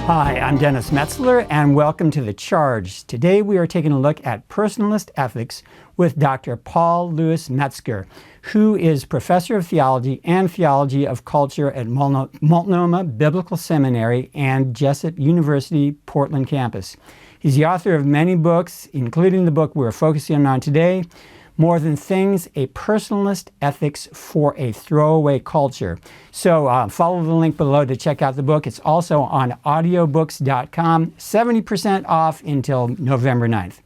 Hi, I'm Dennis Metzger, and welcome to The Charge. Today we are taking a look at Personalist Ethics with Dr. Paul Louis Metzger, who is Professor of Theology and Theology of Culture at Multnomah Biblical Seminary and Jessup University, Portland campus. He's the author of many books, including the book we're focusing on today, More Than Things, A Personalist Ethics for a Throwaway Culture. So follow the link below to check out the book. It's also on audiobooks.com, 70% off until November 9th.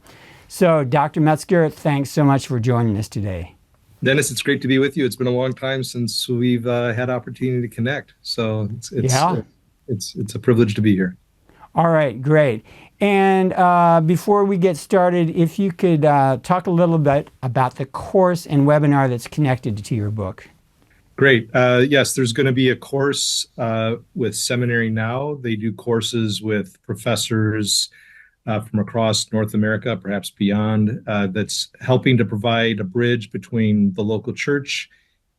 So Dr. Metzger, thanks so much for joining us today. Dennis, it's great to be with you. It's been a long time since we've had opportunity to connect. So it's a privilege to be here. All right, great. And before we get started, if you could talk a little bit about the course and webinar that's connected to your book. Great. Yes, there's going to be a course with Seminary Now. They do courses with professors from across North America, perhaps beyond, that's helping to provide a bridge between the local church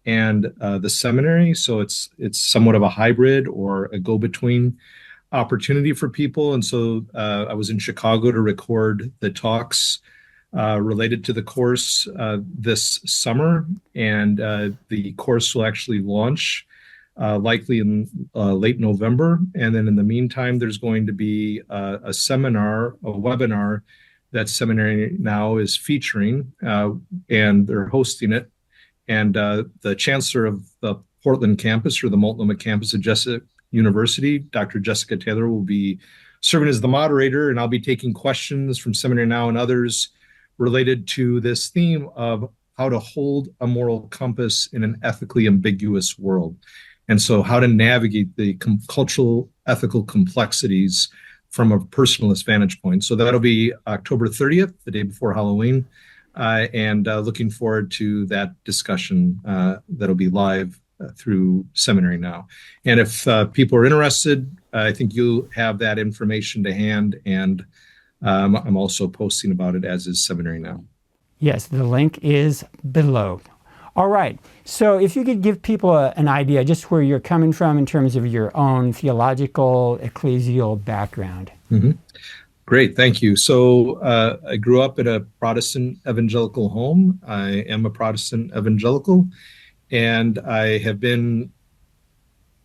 and the seminary. So it's somewhat of a hybrid or a go-between opportunity for people. And so I was in Chicago to record the talks related to the course this summer. And the course will actually launch likely in late November. And then in the meantime, there's going to be a webinar that Seminary Now is featuring, and they're hosting it. And the chancellor of the Portland campus, or the Multnomah campus at Jessup University, Dr. Jessica Taylor, will be serving as the moderator, and I'll be taking questions from Seminary Now and others related to this theme of how to hold a moral compass in an ethically ambiguous world. And so how to navigate the cultural ethical complexities from a personalist vantage point. So that'll be October 30th, the day before Halloween, and looking forward to that discussion that'll be live through Seminary Now. And if people are interested, I think you'll have that information to hand, and I'm also posting about it, as is Seminary Now. Yes, the link is below. All right, so if you could give people an idea just where you're coming from in terms of your own theological, ecclesial background. Mm-hmm. Great, thank you. So I grew up in a Protestant evangelical home. I am a Protestant evangelical, and I have been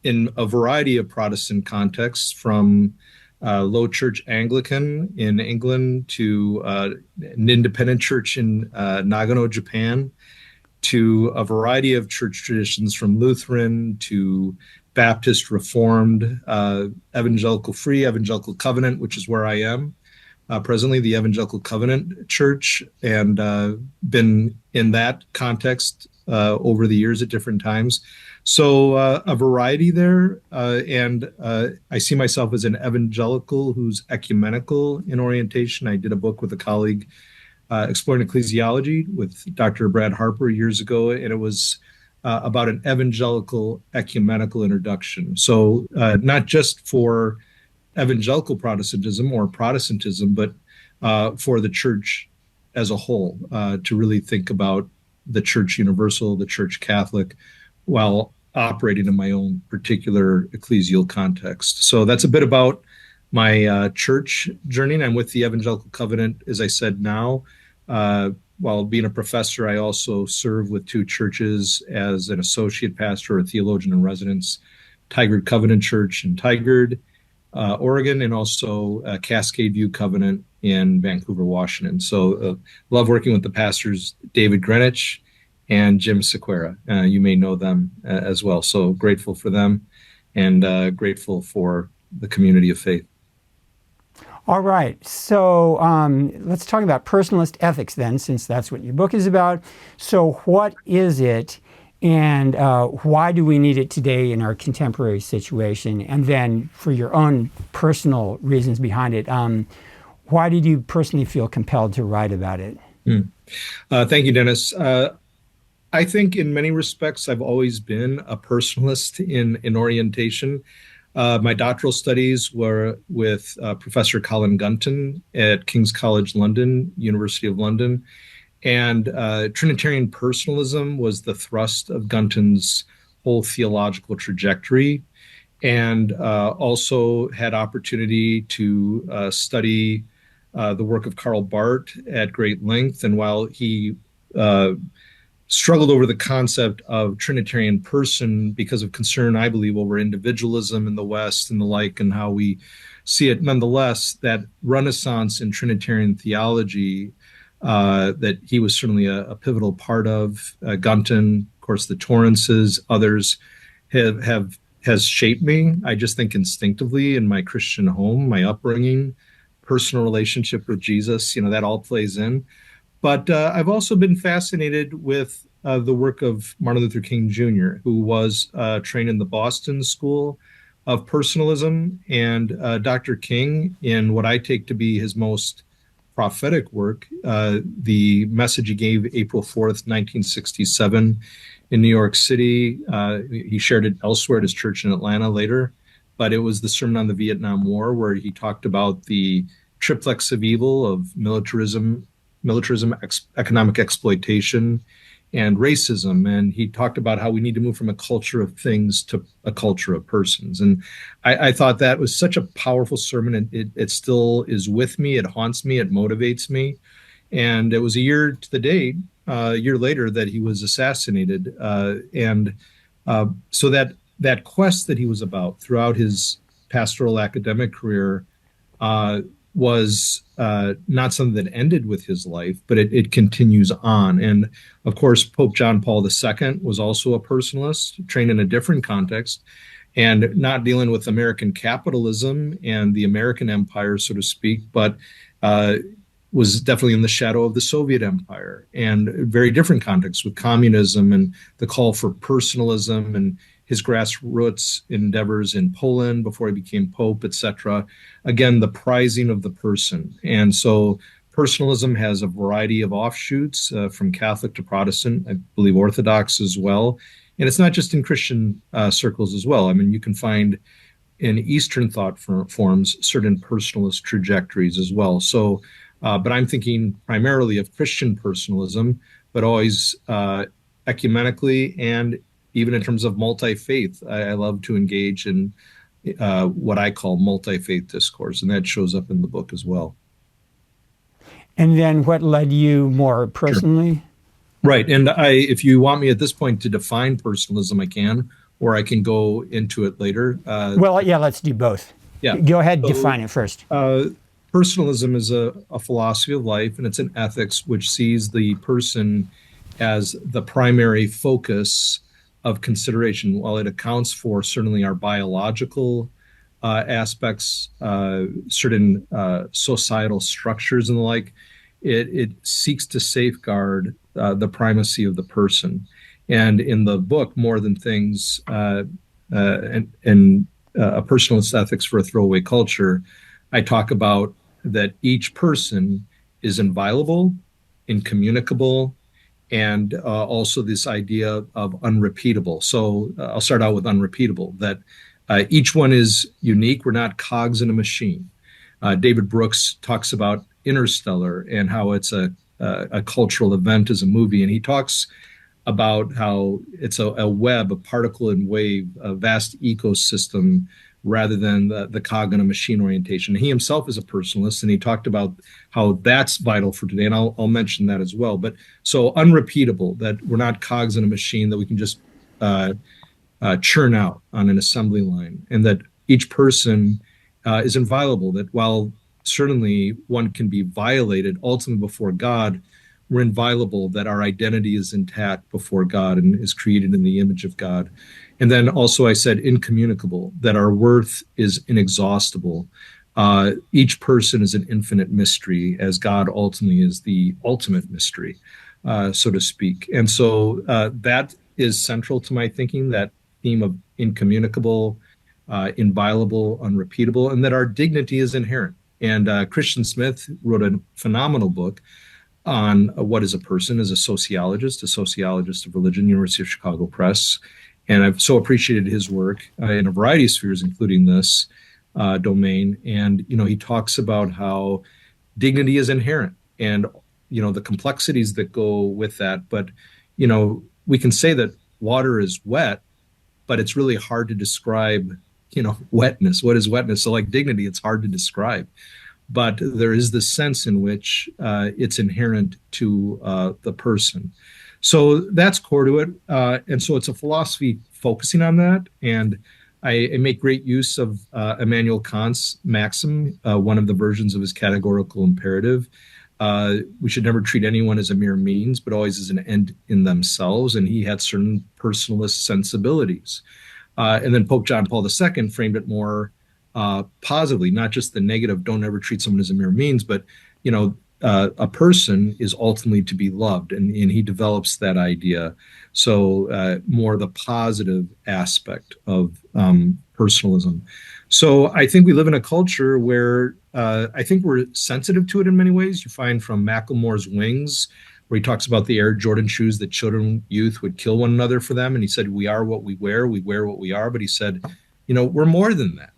in a variety of Protestant contexts, from low church Anglican in England to an independent church in Nagano, Japan, to a variety of church traditions, from Lutheran to Baptist, Reformed, Evangelical Free, Evangelical Covenant, which is where I am presently, the Evangelical Covenant Church, and been in that context over the years at different times. So a variety there, and I see myself as an evangelical who's ecumenical in orientation. I did a book with a colleague, Exploring Ecclesiology, with Dr. Brad Harper years ago, and it was about an evangelical ecumenical introduction. So not just for evangelical Protestantism or Protestantism, but for the church as a whole, to really think about the Church Universal, the Church Catholic, while operating in my own particular ecclesial context. So that's a bit about my church journey. I'm with the Evangelical Covenant, as I said, now. While being a professor, I also serve with two churches as an associate pastor or theologian in residence, Tigard Covenant Church in Tigard, Oregon, and also Cascade View Covenant in Vancouver, Washington. So love working with the pastors, David Greenwich and Jim Sequeira. You may know them as well. So grateful for them, and grateful for the community of faith. All right, so let's talk about personalist ethics then, since that's what your book is about. So what is it, and why do we need it today in our contemporary situation? And then for your own personal reasons behind it, why did you personally feel compelled to write about it? Thank you, Dennis. I think in many respects, I've always been a personalist in orientation. My doctoral studies were with Professor Colin Gunton at King's College London, University of London. And Trinitarian personalism was the thrust of Gunton's whole theological trajectory. and also had opportunity to study the work of Karl Barth at great length. And while he uh, struggled over the concept of Trinitarian person because of concern, I believe, over individualism in the West and the like, and how we see it. Nonetheless, that renaissance in Trinitarian theology that he was certainly a pivotal part of, Gunton, of course, the Torrances, others have has shaped me. I just think instinctively in my Christian home, my upbringing, personal relationship with Jesus, that all plays in. But I've also been fascinated with the work of Martin Luther King Jr., who was trained in the Boston School of Personalism. And Dr. King, in what I take to be his most prophetic work, the message he gave April 4th, 1967, in New York City. He shared it elsewhere at his church in Atlanta later. But it was the sermon on the Vietnam War, where he talked about the triplex of evil of militarism, economic exploitation, and racism. And he talked about how we need to move from a culture of things to a culture of persons. And I thought that was such a powerful sermon. And it still is with me. It haunts me. It motivates me. And it was a year to the date, a year later, that he was assassinated. So that quest that he was about throughout his pastoral academic career was not something that ended with his life, but it continues on. And of course, Pope John Paul II was also a personalist, trained in a different context, and not dealing with American capitalism and the American empire, so to speak, but was definitely in the shadow of the Soviet Empire, and very different context with communism and the call for personalism, and his grassroots endeavors in Poland before he became Pope, etc. Again, the prizing of the person. And so personalism has a variety of offshoots, from Catholic to Protestant, I believe Orthodox as well. And it's not just in Christian circles as well. I mean, you can find in Eastern thought forms certain personalist trajectories as well. So, but I'm thinking primarily of Christian personalism, but always ecumenically, and even in terms of multi-faith. I love to engage in what I call multi-faith discourse, and that shows up in the book as well. And then what led you more personally? Sure. Right. And if you want me at this point to define personalism, I can, or I can go into it later. Well, yeah, let's do both. Yeah. Go ahead, define it first. Personalism is a philosophy of life, and it's an ethics which sees the person as the primary focus of consideration. While it accounts for certainly our biological aspects, certain societal structures and the like, it seeks to safeguard the primacy of the person. And in the book, More Than Things, and A Personalist Ethics for a Throwaway Culture, I talk about that each person is inviolable, incommunicable, and also this idea of unrepeatable. So I'll start out with unrepeatable, that each one is unique. We're not cogs in a machine. David Brooks talks about Interstellar and how it's a cultural event as a movie. And he talks about how it's a web, a particle and wave, a vast ecosystem, rather than the cog in a machine orientation. He himself is a personalist, and he talked about how that's vital for today, and I'll mention that as well. But so unrepeatable, that we're not cogs in a machine that we can just churn out on an assembly line, and that each person is inviolable, that while certainly one can be violated ultimately before God, we're inviolable, that our identity is intact before God and is created in the image of God. And then also I said incommunicable, that our worth is inexhaustible. Each person is an infinite mystery, as God ultimately is the ultimate mystery, so to speak. And so that is central to my thinking, that theme of incommunicable, inviolable, unrepeatable, and that our dignity is inherent. And Christian Smith wrote a phenomenal book on what is a person, as a sociologist of religion, University of Chicago Press. And I've so appreciated his work in a variety of spheres, including this domain. And, he talks about how dignity is inherent and, the complexities that go with that. But, we can say that water is wet, but it's really hard to describe wetness. What is wetness? So like dignity, it's hard to describe, but there is this sense in which it's inherent to the person. So that's core to it. And so it's a philosophy focusing on that. And I make great use of Immanuel Kant's maxim, one of the versions of his categorical imperative. We should never treat anyone as a mere means, but always as an end in themselves. And he had certain personalist sensibilities. And then Pope John Paul II framed it more positively, not just the negative, don't ever treat someone as a mere means, but, a person is ultimately to be loved. And he develops that idea. So more the positive aspect of personalism. So I think we live in a culture where I think we're sensitive to it in many ways. You find from Macklemore's Wings, where he talks about the Air Jordan shoes that children, youth would kill one another for them. And he said, we are what we wear what we are. But he said, we're more than that.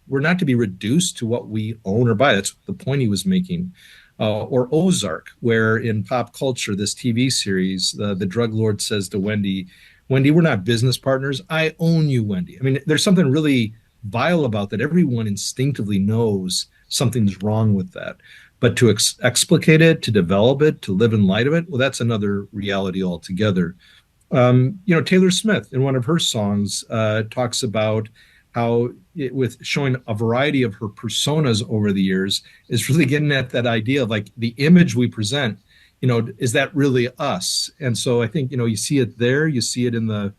We're not to be reduced to what we own or buy. That's the point he was making. Or Ozark, where in pop culture, this TV series, the drug lord says to Wendy, we're not business partners. I own you, Wendy. I mean, there's something really vile about that. Everyone instinctively knows something's wrong with that. But to explicate it, to develop it, to live in light of it, well, that's another reality altogether. Taylor Smith, in one of her songs, talks about how with showing a variety of her personas over the years is really getting at that idea of like the image we present, is that really us? And so I think, you see it there, you see it in the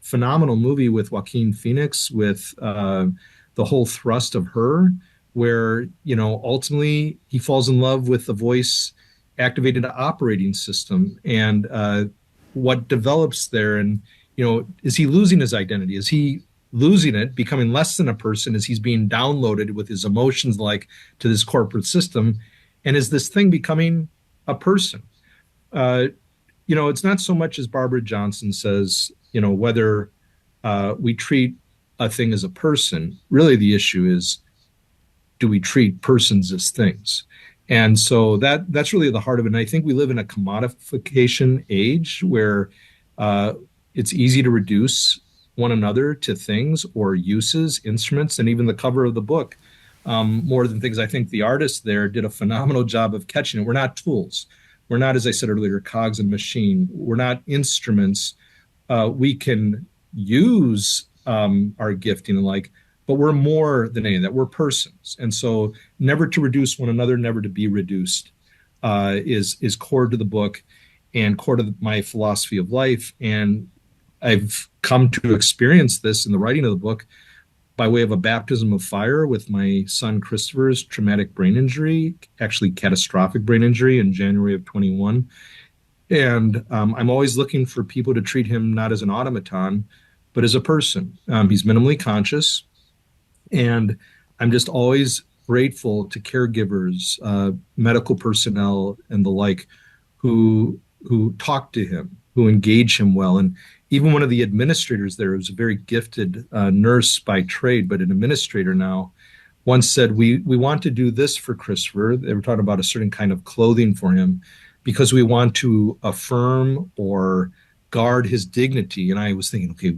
phenomenal movie with Joaquin Phoenix with the whole thrust of Her, where, ultimately he falls in love with the voice activated operating system and what develops there. And, is he losing his identity? Is he losing it, becoming less than a person as he's being downloaded with his emotions like to this corporate system? And is this thing becoming a person? It's not so much as Barbara Johnson says, whether we treat a thing as a person. Really, the issue is, do we treat persons as things? And so that's really the heart of it. And I think we live in a commodification age where it's easy to reduce one another to things or uses, instruments, and even the cover of the book, more than things. I think the artist there did a phenomenal job of catching it. We're not tools. We're not, as I said earlier, cogs and machine. We're not instruments. We can use our gifting and but we're more than any of that. We're persons. And so never to reduce one another, never to be reduced is core to the book and core to my philosophy of life. And I've come to experience this in the writing of the book by way of a baptism of fire with my son Christopher's traumatic brain injury, actually catastrophic brain injury in January of 21. And I'm always looking for people to treat him not as an automaton, but as a person. He's minimally conscious. And I'm just always grateful to caregivers, medical personnel, and the like, who talk to him, who engage him well. And even one of the administrators there, who's a very gifted nurse by trade, but an administrator now, once said, we want to do this for Christopher. They were talking about a certain kind of clothing for him because we want to affirm or guard his dignity. And I was thinking, okay,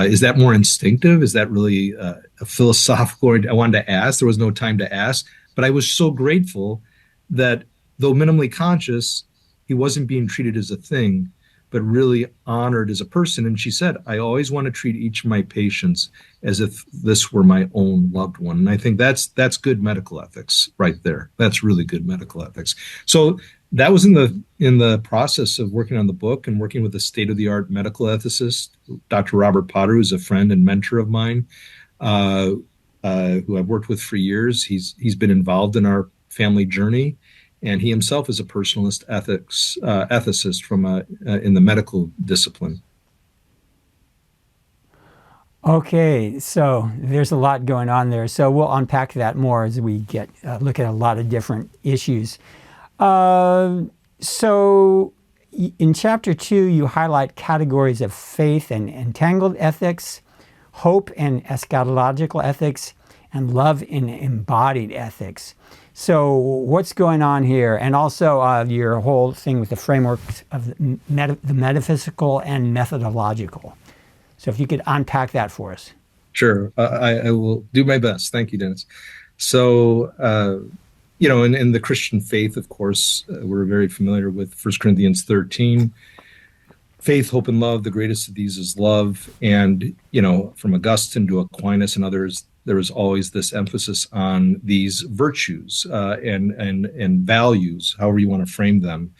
is that more instinctive? Is that really a philosophical? I wanted to ask. There was no time to ask. But I was so grateful that though minimally conscious, he wasn't being treated as a thing, but really honored as a person. And she said, I always want to treat each of my patients as if this were my own loved one. And I think that's good medical ethics right there. That's really good medical ethics. So that was in the process of working on the book and working with a state-of-the-art medical ethicist, Dr. Robert Potter, who's a friend and mentor of mine, who I've worked with for years. He's been involved in our family journey. And he himself is a personalist ethics ethicist from in the medical discipline. Okay, so there's a lot going on there. So we'll unpack that more as we look at a lot of different issues. So in chapter 2, you highlight categories of faith and entangled ethics, hope and eschatological ethics, and love and embodied ethics. So what's going on here? And also your whole thing with the frameworks of the metaphysical and methodological. So if you could unpack that for us. Sure. I will do my best. Thank you, Dennis. So, in the Christian faith, of course, we're very familiar with 1 Corinthians 13. Faith, hope, and love. The greatest of these is love. And, from Augustine to Aquinas and others, there was always this emphasis on these virtues and values, however you want to frame them,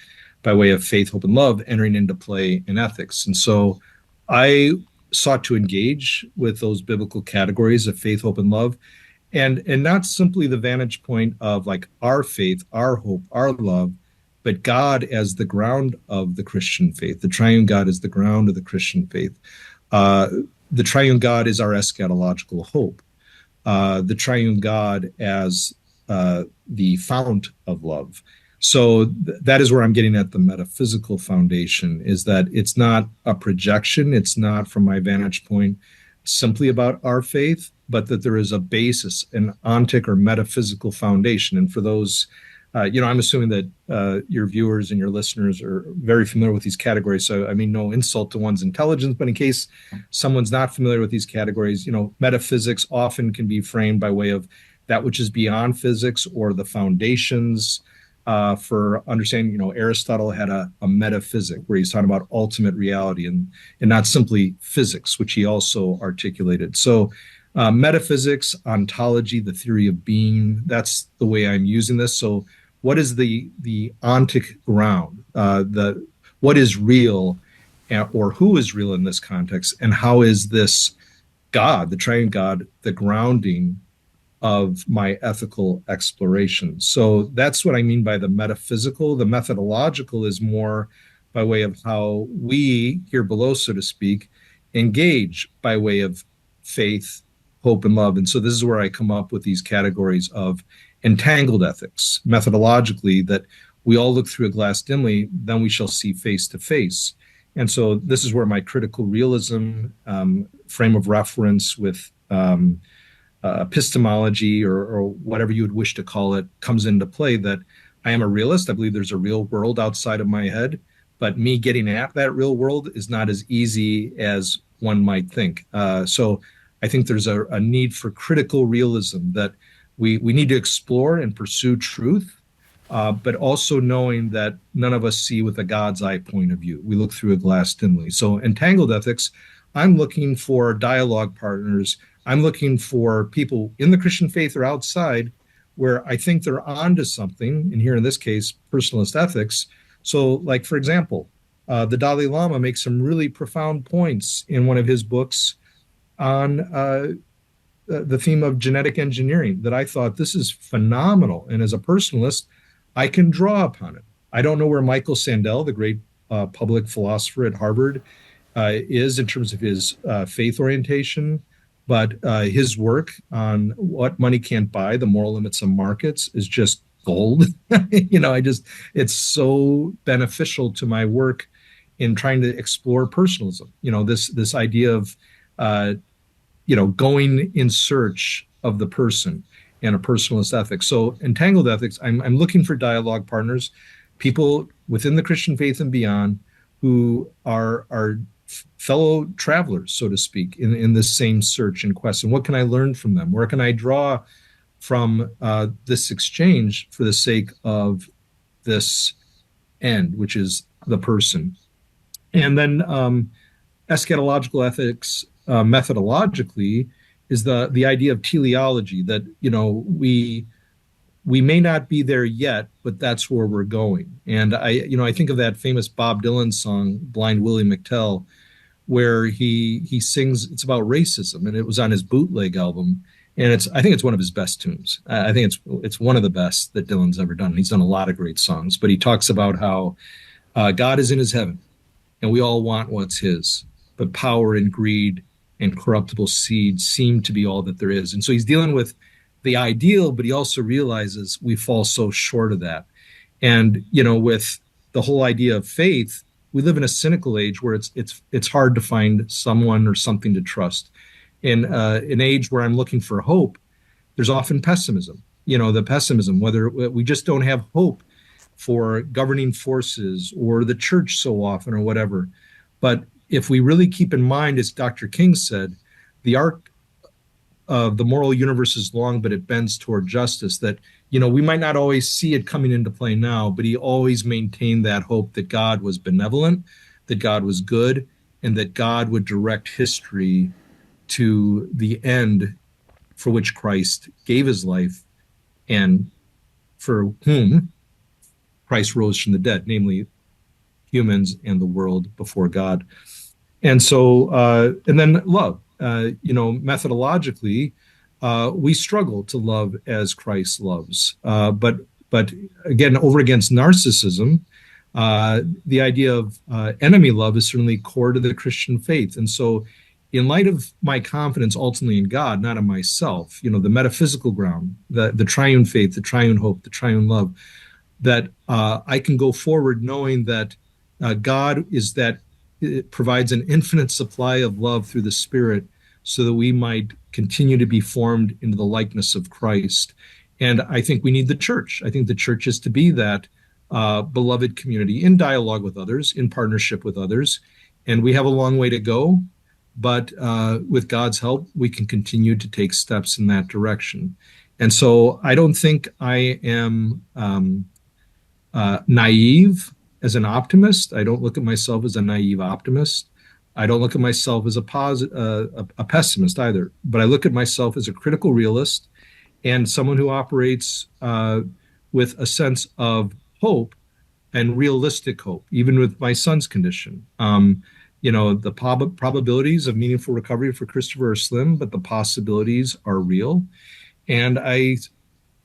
by way of faith, hope, and love entering into play in ethics. And so I sought to engage with those biblical categories of faith, hope, and love, and not simply the vantage point of like our faith, our hope, our love, but God as the ground of the Christian faith. The triune God is the ground of the Christian faith. Uh, the triune God is our eschatological hope. The triune God as the fount of love. So that is where I'm getting at the metaphysical foundation, is that it's not a projection. It's not, from my vantage point, simply about our faith, but that there is a basis, an ontic or metaphysical foundation. And for those, I'm assuming that your viewers and your listeners are very familiar with these categories. So, I mean, no insult to one's intelligence, but in case someone's not familiar with these categories, metaphysics often can be framed by way of that which is beyond physics or the foundations for understanding. Aristotle had a metaphysic where he's talking about ultimate reality and not simply physics, which he also articulated. So metaphysics, ontology, the theory of being, that's the way I'm using this. So what is the ontic ground, what is real, or who is real in this context, and how is this God, the triune God, the grounding of my ethical exploration? So that's what I mean by the metaphysical. The methodological is more by way of how we here below, so to speak, engage by way of faith, hope, and love. And so this is where I come up with these categories of entangled ethics, methodologically, that we all look through a glass dimly, then we shall see face to face. And so this is where my critical realism frame of reference with epistemology or whatever you would wish to call it comes into play, that I am a realist. I believe there's a real world outside of my head, but me getting at that real world is not as easy as one might think. So I think there's a need for critical realism, that we need to explore and pursue truth, but also knowing that none of us see with a God's eye point of view. We look through a glass dimly. So entangled ethics, I'm looking for dialogue partners. I'm looking for people in the Christian faith or outside where I think they're onto something, and here in this case, personalist ethics. So, like, for example, the Dalai Lama makes some really profound points in one of his books on the theme of genetic engineering that I thought, this is phenomenal. And as a personalist, I can draw upon it. I don't know where Michael Sandel, the great public philosopher at Harvard, is in terms of his faith orientation, but his work on what money can't buy, the moral limits of markets, is just gold. It's so beneficial to my work in trying to explore personalism. This idea of going in search of the person and a personalist ethic. So entangled ethics, I'm looking for dialogue partners, people within the Christian faith and beyond, who are fellow travelers, so to speak, in this same search and quest. And what can I learn from them? Where can I draw from this exchange for the sake of this end, which is the person? And then eschatological ethics, methodologically, is the idea of teleology, that we may not be there yet, but that's where we're going. And I think of that famous Bob Dylan song, Blind Willie McTell, where he sings, it's about racism, and it was on his bootleg album. And I think it's one of his best tunes. I think it's one of the best that Dylan's ever done. He's done a lot of great songs, but he talks about how God is in his heaven, and we all want what's his, but power and greed and corruptible seed seem to be all that there is. And so he's dealing with the ideal, but he also realizes we fall so short of that. And with the whole idea of faith, we live in a cynical age where it's hard to find someone or something to trust. In an age where I'm looking for hope, there's often pessimism. The pessimism, whether we just don't have hope for governing forces or the church so often or whatever. But if we really keep in mind, as Dr. King said, the arc the moral universe is long, but it bends toward justice. That, we might not always see it coming into play now, but he always maintained that hope that God was benevolent, that God was good, and that God would direct history to the end for which Christ gave his life and for whom Christ rose from the dead, namely humans and the world before God. And so, and then love. Methodologically, we struggle to love as Christ loves. But again, over against narcissism, the idea of enemy love is certainly core to the Christian faith. And so, in light of my confidence ultimately in God, not in myself, the metaphysical ground, the triune faith, the triune hope, the triune love, that I can go forward knowing that God is that it provides an infinite supply of love through the Spirit so that we might continue to be formed into the likeness of Christ. And I think we need the church. I think the church is to be that beloved community in dialogue with others, in partnership with others. And we have a long way to go, but with God's help, we can continue to take steps in that direction. And so I don't think I am naive as an optimist. I don't look at myself as a naive optimist. I don't look at myself as a pessimist either, but I look at myself as a critical realist and someone who operates with a sense of hope and realistic hope, even with my son's condition. The probabilities of meaningful recovery for Christopher are slim, but the possibilities are real. And I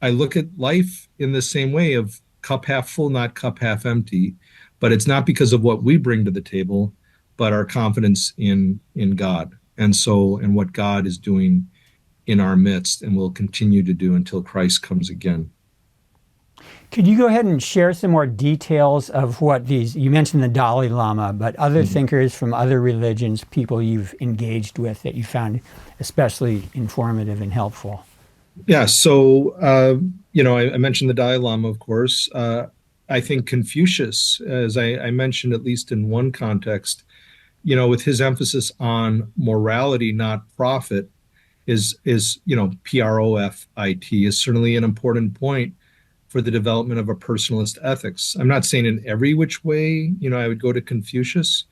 look at life in the same way of cup half full, not cup half empty. But it's not because of what we bring to the table, but our confidence in God. And what God is doing in our midst and will continue to do until Christ comes again. Could you go ahead and share some more details of what you mentioned the Dalai Lama, but other thinkers from other religions, people you've engaged with that you found especially informative and helpful? Yeah, so, I mentioned the Dalai Lama, of course. I think Confucius, as I mentioned, at least in one context, with his emphasis on morality, not profit, is profit, is certainly an important point for the development of a personalist ethics. I'm not saying in every which way, I would go to Confucius,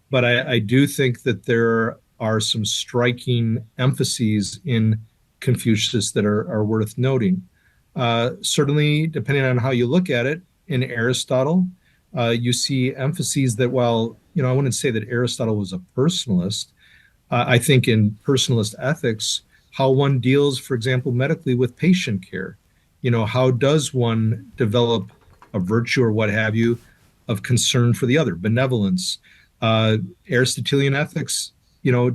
but I do think that there are some striking emphases in Confucius that are worth noting. Certainly, depending on how you look at it, in Aristotle, you see emphases that while, I wouldn't say that Aristotle was a personalist, I think in personalist ethics, how one deals, for example, medically with patient care. How does one develop a virtue or what have you of concern for the other, benevolence? Aristotelian ethics,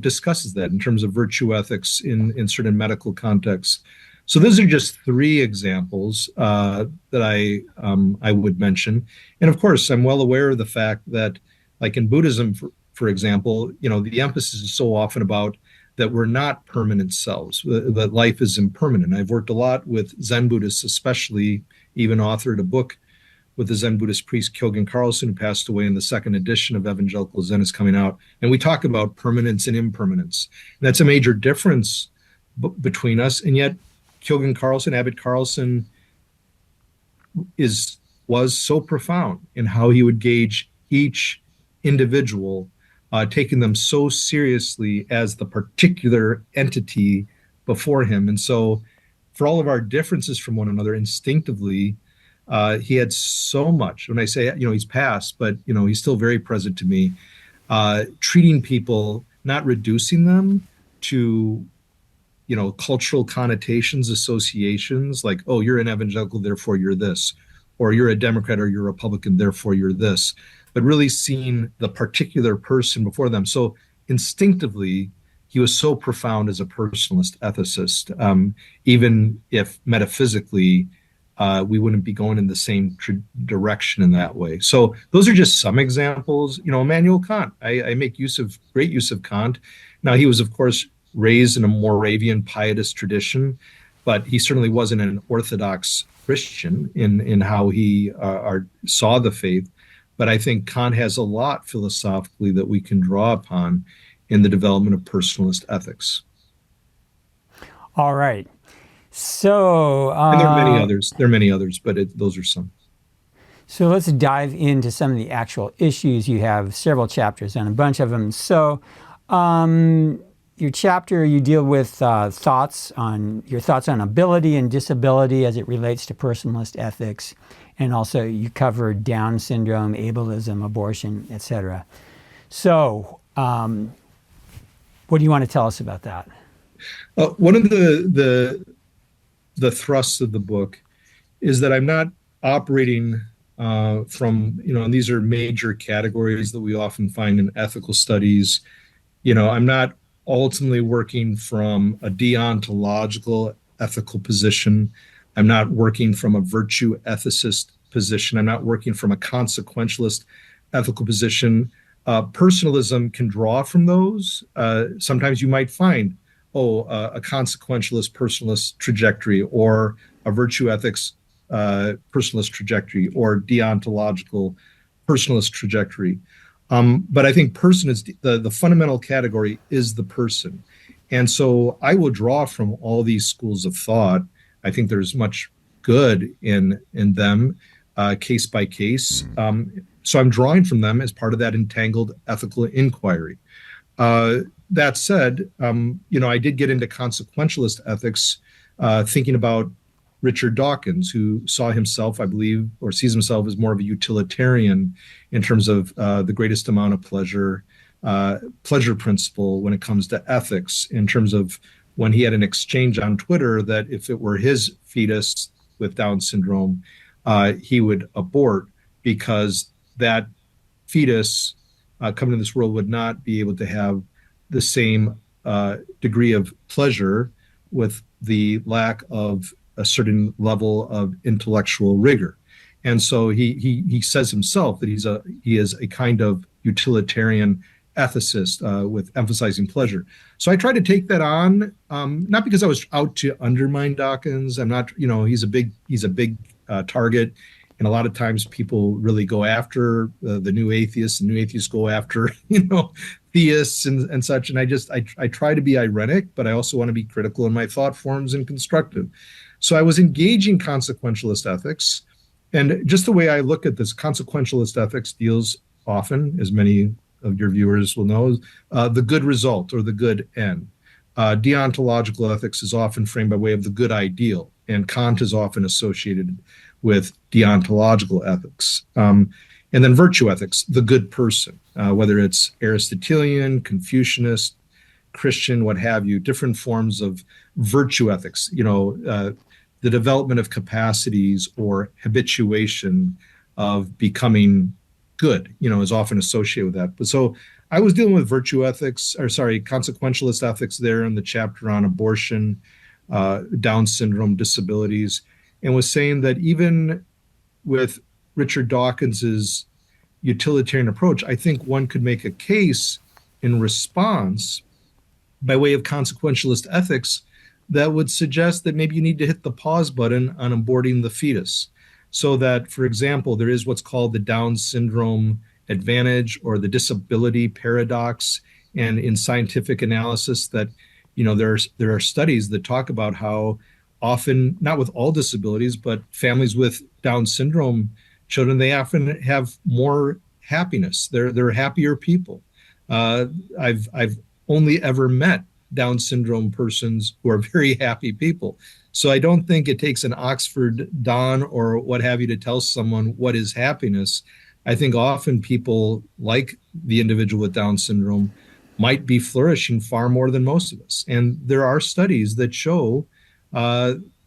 discusses that in terms of virtue ethics in certain medical contexts. So those are just three examples that I would mention. And of course, I'm well aware of the fact that, like in Buddhism, for example, the emphasis is so often about that we're not permanent selves, that life is impermanent. I've worked a lot with Zen Buddhists, especially even authored a book with the Zen Buddhist priest Kyogen Carlson, who passed away, in the second edition of Evangelical Zen is coming out. And we talk about permanence and impermanence. And that's a major difference between us. And yet, Kyogen Carlson, Abbot Carlson, was so profound in how he would gauge each individual, taking them so seriously as the particular entity before him. And so, for all of our differences from one another, instinctively, he had so much. When I say, he's passed, but, he's still very present to me, treating people, not reducing them to cultural connotations, associations, like, oh, you're an evangelical, therefore you're this, or you're a Democrat or you're a Republican, therefore you're this, but really seeing the particular person before them. So instinctively, he was so profound as a personalist ethicist, even if metaphysically we wouldn't be going in the same direction in that way. So those are just some examples. Immanuel Kant, I make great use of Kant. Now, he was, of course, raised in a Moravian pietist tradition, but he certainly wasn't an Orthodox Christian in how he saw the faith. But I think Kant has a lot philosophically that we can draw upon in the development of personalist ethics. All right. So, And there are many others. There are many others, but those are some. so let's dive into some of the actual issues. You have several chapters and a bunch of them. So, your chapter, you deal with your thoughts on ability and disability as it relates to personalist ethics, and also you cover Down syndrome, ableism, abortion, etc. So, what do you want to tell us about that? One of the thrusts of the book is that I'm not operating from, and these are major categories that we often find in ethical studies. I'm not ultimately working from a deontological ethical position. I'm not working from a virtue ethicist position. I'm not working from a consequentialist ethical position. Personalism can draw from those. Sometimes you might find, a consequentialist personalist trajectory, or a virtue ethics personalist trajectory, or deontological personalist trajectory. But I think person is the fundamental category is the person. And so I will draw from all these schools of thought. I think there's much good in them, case by case. So I'm drawing from them as part of that entangled ethical inquiry. That said, I did get into consequentialist ethics, thinking about Richard Dawkins, who saw himself, I believe, or sees himself as more of a utilitarian in terms of the greatest amount of pleasure principle when it comes to ethics, in terms of when he had an exchange on Twitter that if it were his fetus with Down syndrome, he would abort because that fetus coming to this world would not be able to have the same degree of pleasure with the lack of a certain level of intellectual rigor. And so he says himself that he is a kind of utilitarian ethicist with emphasizing pleasure. So I tried to take that on, not because I was out to undermine Dawkins. I'm not, he's a big target. And a lot of times people really go after the new atheists, and new atheists go after, theists and such. And I try to be ironic, but I also want to be critical in my thought forms and constructive. So I was engaging consequentialist ethics. And just the way I look at this, consequentialist ethics deals often, as many of your viewers will know, the good result or the good end. Deontological ethics is often framed by way of the good ideal, and Kant is often associated with deontological ethics. And then virtue ethics, the good person, whether it's Aristotelian, Confucianist, Christian, what have you, different forms of virtue ethics, the development of capacities or habituation of becoming good, is often associated with that. But so I was dealing with consequentialist ethics there in the chapter on abortion, Down syndrome, disabilities, and was saying that even with Richard Dawkins's utilitarian approach, I think one could make a case in response by way of consequentialist ethics that would suggest that maybe you need to hit the pause button on aborting the fetus. So that, for example, there is what's called the Down syndrome advantage or the disability paradox. And in scientific analysis that, there are studies that talk about how often, not with all disabilities, but families with Down syndrome children, they often have more happiness. They're happier people. I've only ever met Down syndrome persons who are very happy people. So I don't think it takes an Oxford Don or what have you to tell someone what is happiness. I think often people like the individual with Down syndrome might be flourishing far more than most of us. And there are studies that show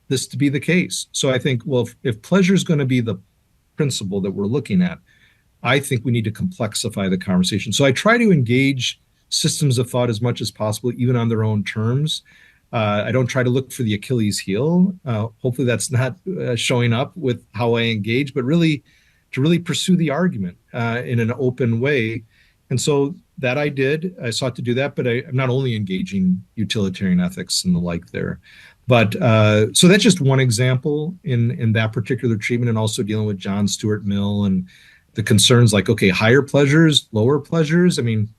this to be the case. So I think, well, if pleasure is going to be the principle that we're looking at, I think we need to complexify the conversation. So I try to engage systems of thought as much as possible, even on their own terms. I don't try to look for the Achilles heel. Hopefully that's not showing up with how I engage, but really to really pursue the argument in an open way. And so that I did. I sought to do that, but I'm not only engaging utilitarian ethics and the like there. But so that's just one example in that particular treatment, and also dealing with John Stuart Mill and the concerns like, okay, higher pleasures, lower pleasures. I mean,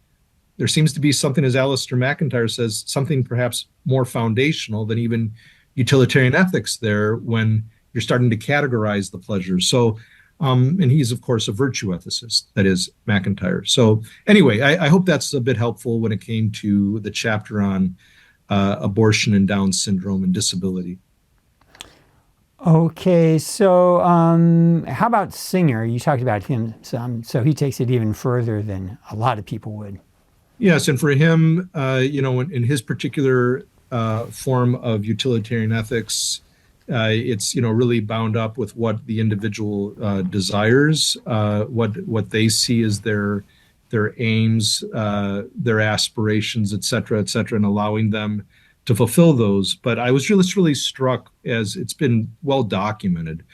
there seems to be something, as Alistair McIntyre says, something perhaps more foundational than even utilitarian ethics there when you're starting to categorize the pleasures. So, and he's, of course, a virtue ethicist, that is McIntyre. So anyway, I hope that's a bit helpful when it came to the chapter on abortion and Down syndrome and disability. Okay, so how about Singer? You talked about him some, so he takes it even further than a lot of people would. Yes, and for him, in his particular form of utilitarian ethics, it's really bound up with what the individual desires, what they see as their aims, their aspirations, et cetera, and allowing them to fulfill those. But I was just really struck, as it's been well documented,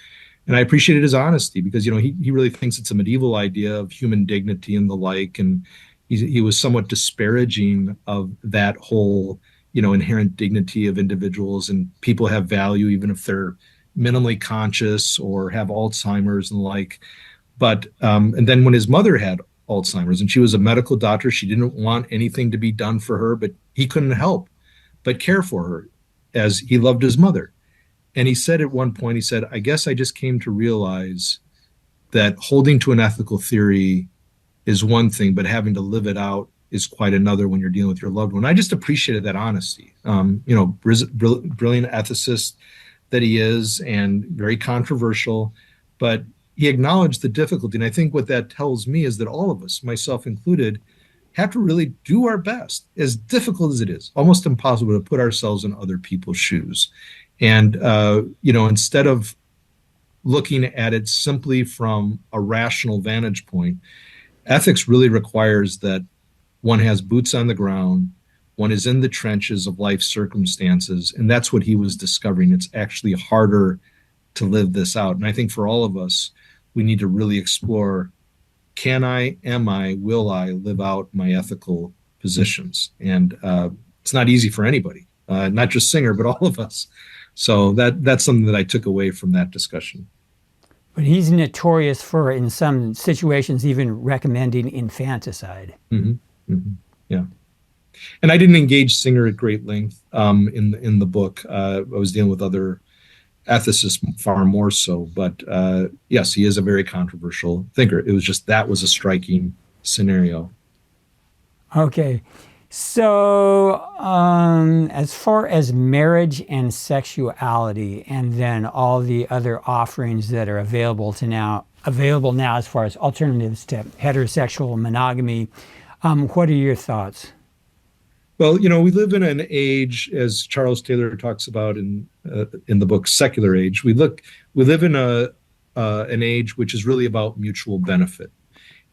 and I appreciated his honesty, because he really thinks it's a medieval idea of human dignity and the like, and he was somewhat disparaging of that whole inherent dignity of individuals, and people have value even if they're minimally conscious or have Alzheimer's and the like. But and then when his mother had Alzheimer's and she was a medical doctor, she didn't want anything to be done for her, but he couldn't help but care for her as he loved his mother. And he said at one point, he said, I guess I just came to realize that holding to an ethical theory is one thing, but having to live it out is quite another when you're dealing with your loved one. I just appreciated that honesty. Brilliant ethicist that he is, and very controversial, but he acknowledged the difficulty. And I think what that tells me is that all of us, myself included, have to really do our best, as difficult as it is, almost impossible, to put ourselves in other people's shoes. And, instead of looking at it simply from a rational vantage point, ethics really requires that one has boots on the ground, one is in the trenches of life circumstances, and that's what he was discovering. It's actually harder to live this out. And I think for all of us, we need to really explore, can I, am I, will I live out my ethical positions? And it's not easy for anybody, not just Singer, but all of us. So that's something that I took away from that discussion. But he's notorious for, in some situations, even recommending infanticide. Mm-hmm. Mm-hmm. Yeah. And I didn't engage Singer at great length in the book. I was dealing with other ethicists far more so. But yes, he is a very controversial thinker. It was just, that was a striking scenario. Okay. So as far as marriage and sexuality, and then all the other offerings that are available now as far as alternatives to heterosexual monogamy, what are your thoughts? Well, we live in an age, as Charles Taylor talks about in the book Secular Age. We live in an age which is really about mutual benefit.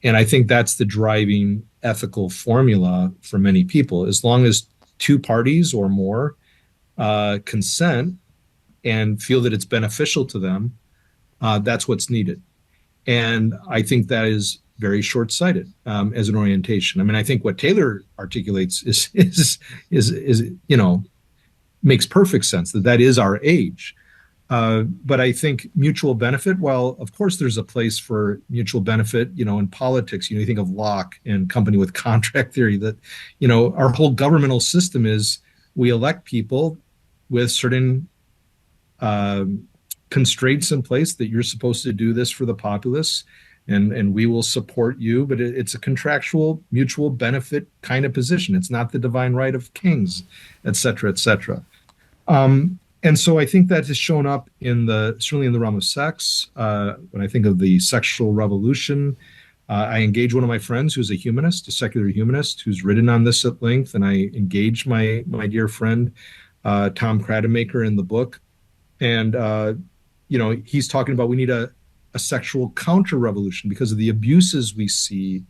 And I think that's the driving ethical formula for many people. As long as two parties or more consent and feel that it's beneficial to them, that's what's needed. And I think that is very short-sighted as an orientation. I mean, I think what Taylor articulates is makes perfect sense, that is our age. But I think mutual benefit, while of course there's a place for mutual benefit, in politics, you think of Locke and company with contract theory, that, our whole governmental system is, we elect people with certain constraints in place that you're supposed to do this for the populace, and we will support you, but it's a contractual mutual benefit kind of position. It's not the divine right of kings, et cetera, et cetera. And so I think that has shown up certainly in the realm of sex. When I think of the sexual revolution, I engage one of my friends who's a humanist, a secular humanist, who's written on this at length, and I engage my dear friend Tom Krademaker in the book, and he's talking about we need a sexual counter-revolution because of the abuses we see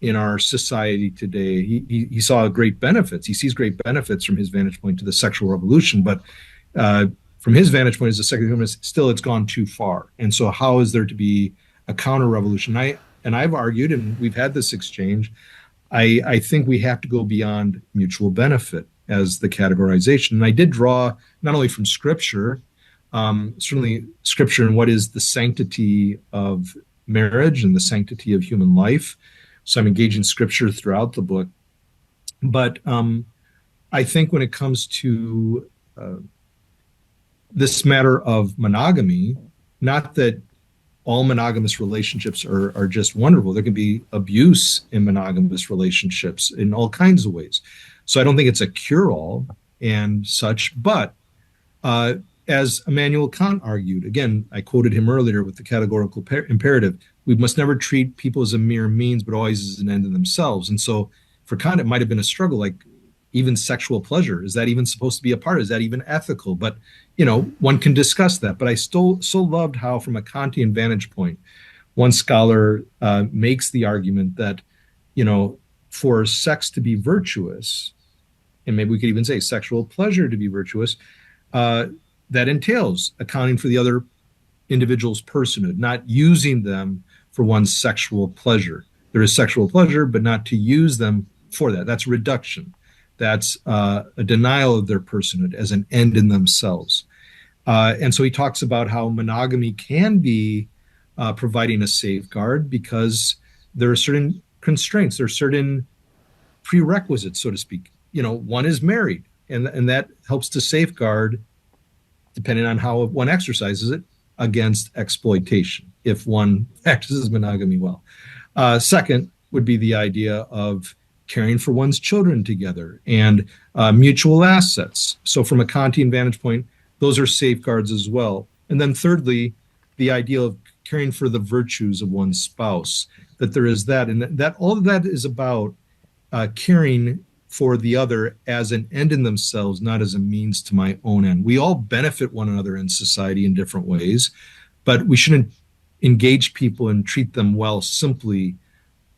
in our society today. He saw great benefits. He sees great benefits from his vantage point to the sexual revolution, but from his vantage point as a secular humanist, still it's gone too far. And so how is there to be a counter-revolution? I've argued, and we've had this exchange, I think we have to go beyond mutual benefit as the categorization. And I did draw not only from Scripture, certainly Scripture and what is the sanctity of marriage and the sanctity of human life. So I'm engaging Scripture throughout the book. But I think when it comes to this matter of monogamy, not that all monogamous relationships are just wonderful. There can be abuse in monogamous relationships in all kinds of ways. So I don't think it's a cure-all and such. But uh, as Immanuel Kant argued, again, I quoted him earlier with the categorical imperative, we must never treat people as a mere means, but always as an end in themselves. And so for Kant, it might have been a struggle, like even sexual pleasure. Is that even supposed to be a part? Is that even ethical? But, one can discuss that. But I still so loved how, from a Kantian vantage point, one scholar makes the argument that, for sex to be virtuous, and maybe we could even say sexual pleasure to be virtuous, uh, that entails accounting for the other individual's personhood, not using them for one's sexual pleasure. There is sexual pleasure, but not to use them for that. That's reduction. That's a denial of their personhood as an end in themselves. And so he talks about how monogamy can be providing a safeguard because there are certain constraints, there are certain prerequisites, so to speak. One is married, and that helps to safeguard, depending on how one exercises it, against exploitation if one practices monogamy well. Second would be the idea of caring for one's children together and mutual assets. So, from a Kantian vantage point, those are safeguards as well. And then, thirdly, the idea of caring for the virtues of one's spouse, that there is that. And that all of that is about caring for the other as an end in themselves, not as a means to my own end. We all benefit one another in society in different ways, but we shouldn't engage people and treat them well simply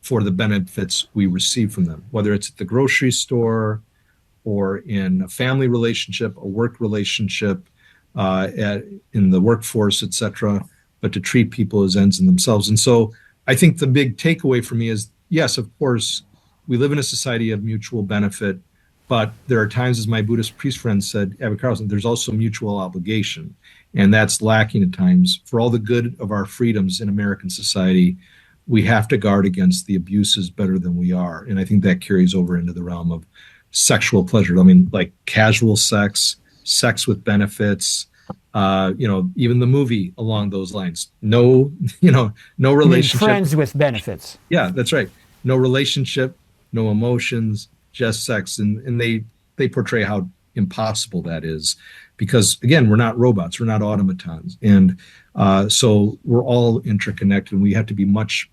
for the benefits we receive from them, whether it's at the grocery store or in a family relationship, a work relationship, in the workforce, etc., but to treat people as ends in themselves. And so I think the big takeaway for me is, yes, of course, we live in a society of mutual benefit, but there are times, as my Buddhist priest friend said, Abbot Carlson, there's also mutual obligation. And that's lacking at times. For all the good of our freedoms in American society, we have to guard against the abuses better than we are. And I think that carries over into the realm of sexual pleasure. I mean, like casual sex, sex with benefits, even the movie along those lines. No, no relationship. Friends with benefits. Yeah, that's right. No relationship, no emotions, just sex. And they portray how impossible that is because, again, we're not robots, we're not automatons. And so we're all interconnected, and we have to be much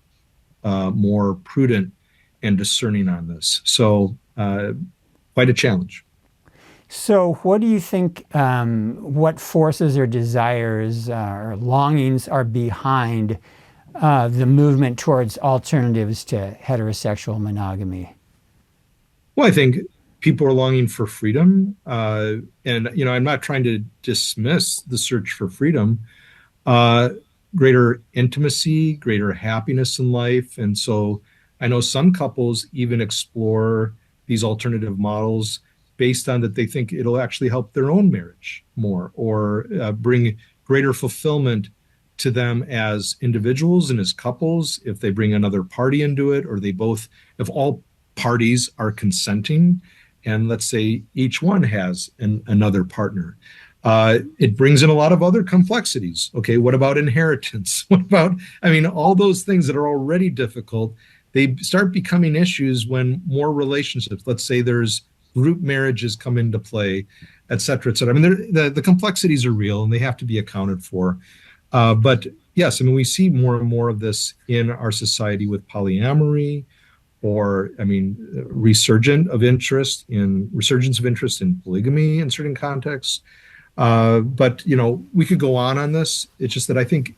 more prudent and discerning on this. So quite a challenge. So what do you think, what forces or desires or longings are behind the movement towards alternatives to heterosexual monogamy? Well, I think people are longing for freedom. And, I'm not trying to dismiss the search for freedom, greater intimacy, greater happiness in life. And so I know some couples even explore these alternative models based on that they think it'll actually help their own marriage more or bring greater fulfillment to them as individuals and as couples if they bring another party into it, or if all parties are consenting, and let's say each one has another partner. It brings in a lot of other complexities. Okay, what about inheritance? What about, all those things that are already difficult, they start becoming issues when more relationships, let's say there's group marriages come into play, et cetera, et cetera. The complexities are real and they have to be accounted for. But yes, we see more and more of this in our society with polyamory, or resurgence of interest in polygamy in certain contexts. But we could go on this. It's just that I think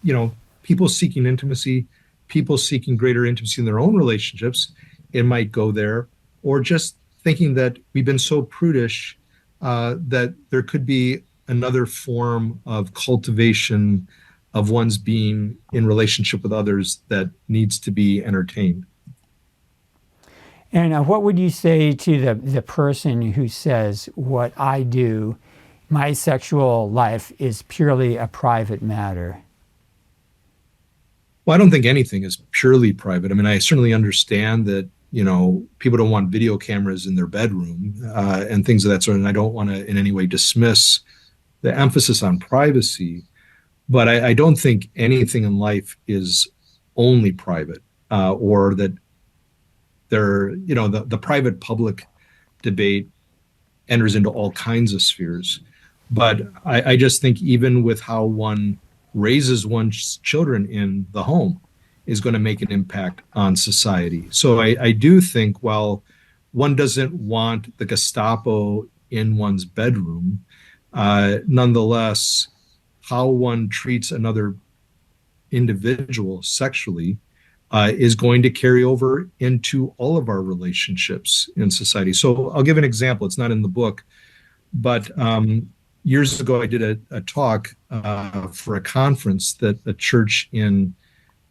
people seeking intimacy, people seeking greater intimacy in their own relationships, it might go there, or just thinking that we've been so prudish that there could be another form of cultivation of one's being in relationship with others that needs to be entertained. And what would you say to the person who says, what I do, my sexual life is purely a private matter? Well, I don't think anything is purely private. I certainly understand that people don't want video cameras in their bedroom and things of that sort. And I don't want to in any way dismiss the emphasis on privacy, but I don't think anything in life is only private, or that the private public debate enters into all kinds of spheres. But I just think even with how one raises one's children in the home is going to make an impact on society. So I do think while one doesn't want the Gestapo in one's bedroom, nonetheless, how one treats another individual sexually is going to carry over into all of our relationships in society. So I'll give an example. It's not in the book, but years ago I did a talk for a conference that a church in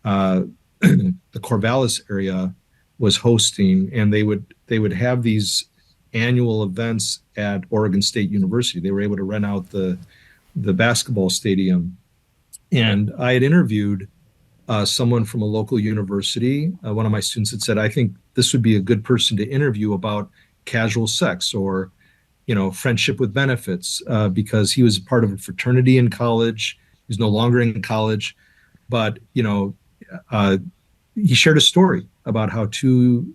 the Corvallis area was hosting, and they would have these annual events at Oregon State University. They were able to rent out the basketball stadium, and I had interviewed someone from a local university. One of my students had said, "I think this would be a good person to interview about casual sex or, friendship with benefits," because he was part of a fraternity in college. He's no longer in college, but he shared a story about how two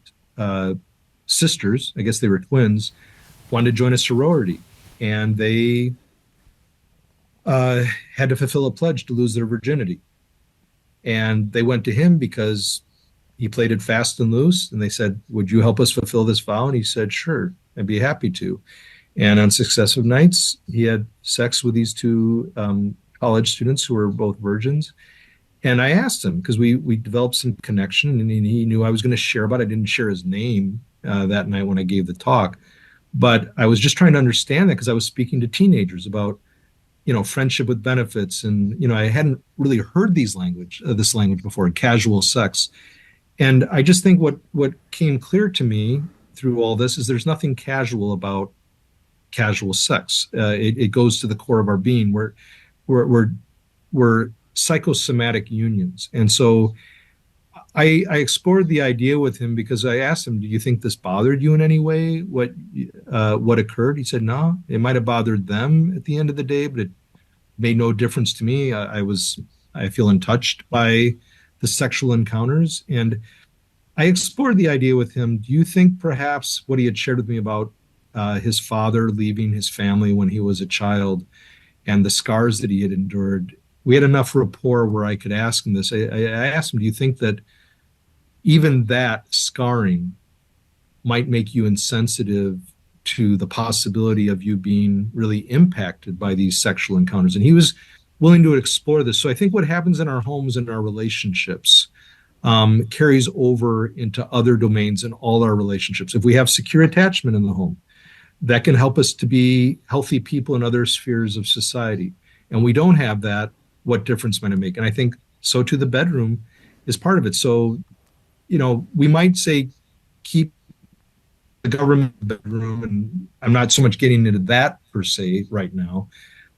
sisters, I guess they were twins, wanted to join a sorority, and they had to fulfill a pledge to lose their virginity. And they went to him because he played it fast and loose. And they said, "Would you help us fulfill this vow?" And he said, "Sure, I'd be happy to." And on successive nights, he had sex with these two college students who were both virgins. And I asked him, because we developed some connection, and he knew I was going to share about it. I didn't share his name that night when I gave the talk. But I was just trying to understand that because I was speaking to teenagers about friendship with benefits. And, I hadn't really heard this language before, casual sex. And I just think what came clear to me through all this is there's nothing casual about casual sex. It goes to the core of our being. We're psychosomatic unions. And so I explored the idea with him because I asked him, "Do you think this bothered you in any way? What occurred?" He said, "No, it might have bothered them at the end of the day, but it made no difference to me. I feel untouched by the sexual encounters." And I explored the idea with him. Do you think perhaps what he had shared with me about his father leaving his family when he was a child and the scars that he had endured, we had enough rapport where I could ask him this. I asked him, "Do you think that even that scarring might make you insensitive to the possibility of you being really impacted by these sexual encounters?" And he was willing to explore this. So I think what happens in our homes and our relationships carries over into other domains in all our relationships. If we have secure attachment in the home, that can help us to be healthy people in other spheres of society. And we don't have that, what difference might it make? And I think so too the bedroom is part of it. So, we might say keep the government bedroom, and I'm not so much getting into that per se right now,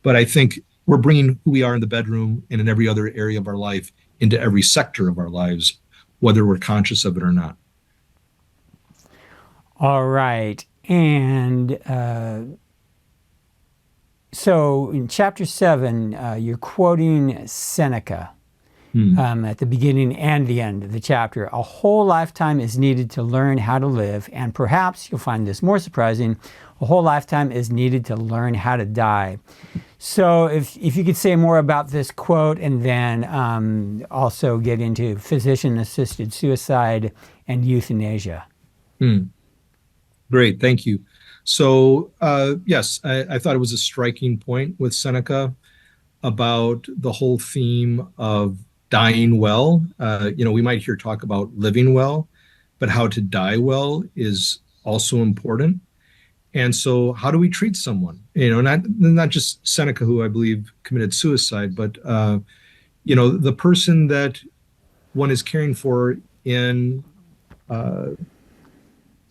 but I think we're bringing who we are in the bedroom and in every other area of our life into every sector of our lives, whether we're conscious of it or not. All right. And so in chapter 7, you're quoting Seneca at the beginning and the end of the chapter. "A whole lifetime is needed to learn how to live, and perhaps you'll find this more surprising, a whole lifetime is needed to learn how to die." So if you could say more about this quote, and then also get into physician-assisted suicide and euthanasia. Great, thank you. So yes, I thought it was a striking point with Seneca about the whole theme of dying well. We might hear talk about living well, but how to die well is also important. And so how do we treat someone? Not just Seneca, who I believe committed suicide, but the person that one is caring for in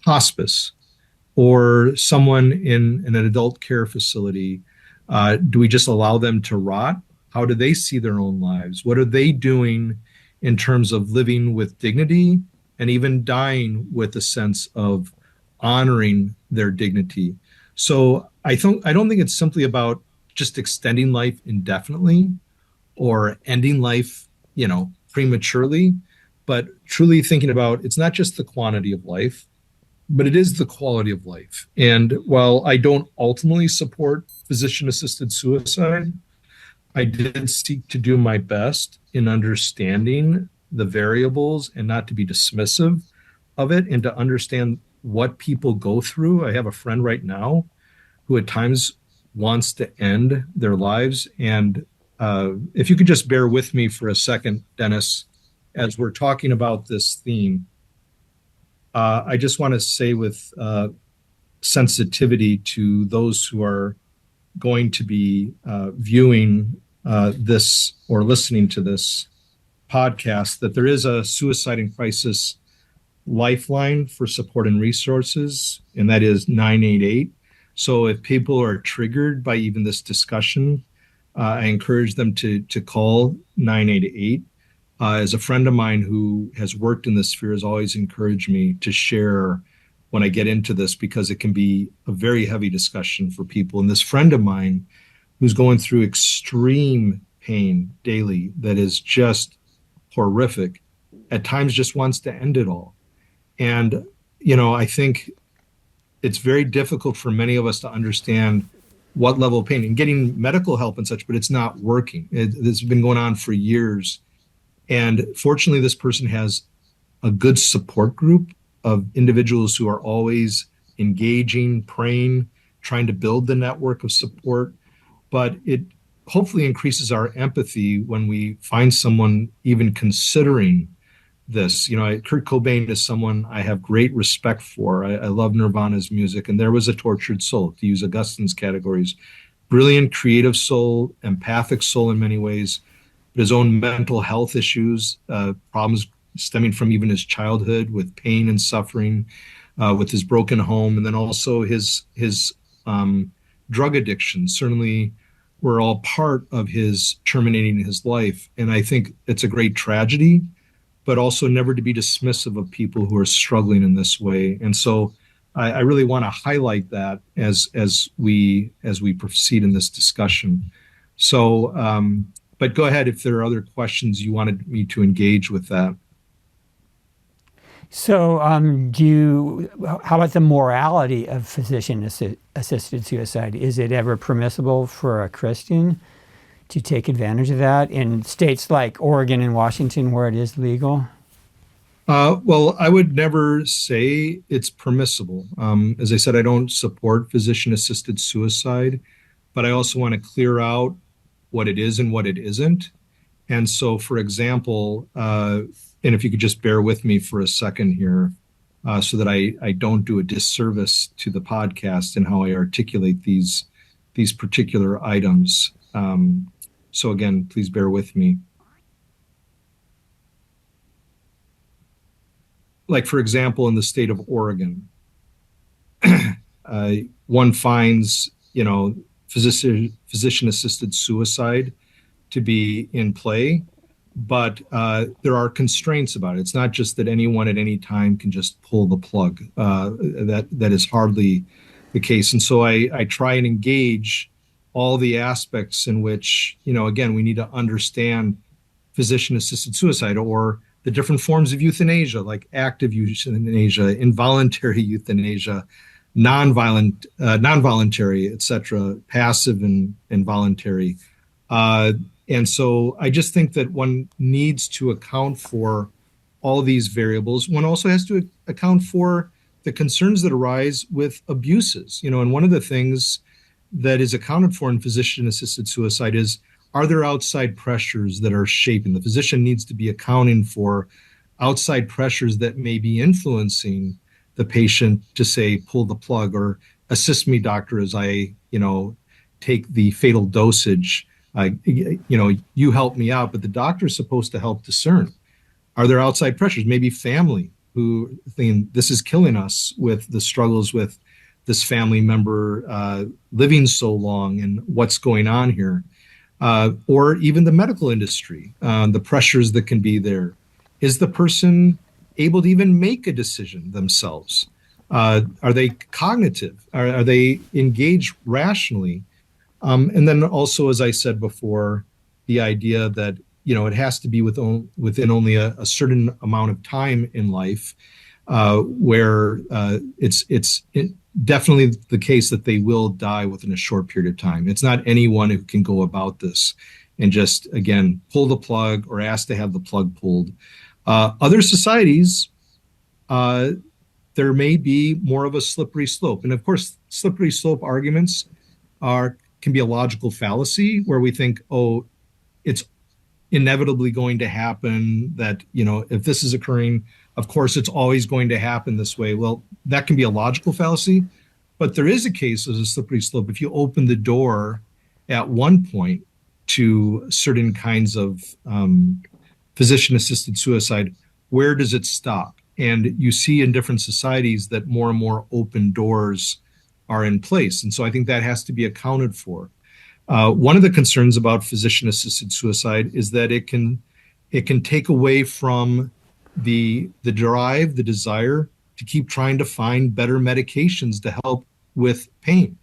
hospice, or someone in an adult care facility. Do we just allow them to rot? How do they see their own lives? What are they doing in terms of living with dignity and even dying with a sense of honoring their dignity. So I don't think it's simply about just extending life indefinitely or ending life, prematurely, but truly thinking about it's not just the quantity of life, but it is the quality of life. And while I don't ultimately support physician assisted suicide, I did seek to do my best in understanding the variables and not to be dismissive of it and to understand what people go through. I have a friend right now who at times wants to end their lives. And if you could just bear with me for a second, Dennis, as we're talking about this theme, I just want to say with sensitivity to those who are going to be viewing this or listening to this podcast that there is a suicide and crisis lifeline for support and resources, and that is 988. So if people are triggered by even this discussion, I encourage them to call 988. As a friend of mine who has worked in this sphere has always encouraged me to share when I get into this because it can be a very heavy discussion for people. And this friend of mine who's going through extreme pain daily that is just horrific, at times just wants to end it all. And, I think it's very difficult for many of us to understand what level of pain and getting medical help and such, but it's not working. It's been going on for years. And fortunately, this person has a good support group of individuals who are always engaging, praying, trying to build the network of support. But it hopefully increases our empathy when we find someone even considering this. Kurt Cobain is someone I have great respect for. I love Nirvana's music, and there was a tortured soul, to use Augustine's categories. Brilliant, creative soul, empathic soul in many ways, but his own mental health issues, problems stemming from even his childhood with pain and suffering, with his broken home, and then also his drug addiction certainly were all part of his terminating his life. And I think it's a great tragedy, but also never to be dismissive of people who are struggling in this way. And so I really want to highlight that as we proceed in this discussion. So, but go ahead if there are other questions you wanted me to engage with that. So, how about the morality of physician-assisted suicide? Is it ever permissible for a Christian to take advantage of that in states like Oregon and Washington where it is legal? Well, I would never say it's permissible. As I said, I don't support physician-assisted suicide, but I also want to clear out what it is and what it isn't. And so, for example, and if you could just bear with me for a second here, so that I don't do a disservice to the podcast and how I articulate these particular items. So again, please bear with me. Like, for example, in the state of Oregon, one finds, physician-assisted suicide to be in play, but there are constraints about it. It's not just that anyone at any time can just pull the plug. That is hardly the case. And so I try and engage all the aspects in which, again, we need to understand physician-assisted suicide or the different forms of euthanasia, like active euthanasia, involuntary euthanasia, non-voluntary, et cetera, passive and voluntary. And so I just think that one needs to account for all these variables. One also has to account for the concerns that arise with abuses. And one of the things that is accounted for in physician-assisted suicide is, are there outside pressures that are shaping? The physician needs to be accounting for outside pressures that may be influencing the patient to say, pull the plug, or assist me, doctor, as I, take the fatal dosage. You help me out, but the doctor is supposed to help discern. Are there outside pressures? Maybe family who think this is killing us, with the struggles with this family member living so long and what's going on here. Or even the medical industry, the pressures that can be there. Is the person able to even make a decision themselves? Are they cognitive? Are they engaged rationally? And then also, as I said before, the idea that it has to be within only a certain amount of time in life, where it's definitely the case that they will die within a short period of time. It's not anyone who can go about this and just, again, pull the plug or ask to have the plug pulled. Other societies, there may be more of a slippery slope. And of course, slippery slope arguments can be a logical fallacy where we think, oh, it's inevitably going to happen that, if this is occurring, of course, it's always going to happen this way. Well, that can be a logical fallacy, but there is a case as a slippery slope. If you open the door at one point to certain kinds of physician-assisted suicide, where does it stop? And you see in different societies that more and more open doors are in place. And so I think that has to be accounted for. One of the concerns about physician-assisted suicide is that it can take away from the drive, the desire to keep trying to find better medications to help with pain.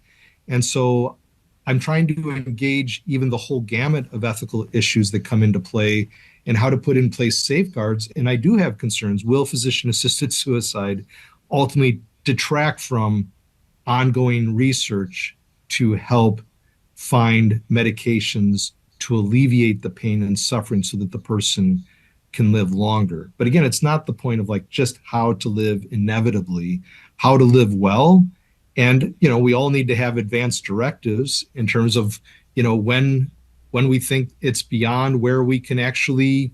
And so I'm trying to engage even the whole gamut of ethical issues that come into play and how to put in place safeguards. And I do have concerns. Will physician-assisted suicide ultimately detract from ongoing research to help find medications to alleviate the pain and suffering so that the person can live longer? But again, it's not the point of just how to live inevitably, how to live well. And, we all need to have advanced directives in terms of, when we think it's beyond where we can actually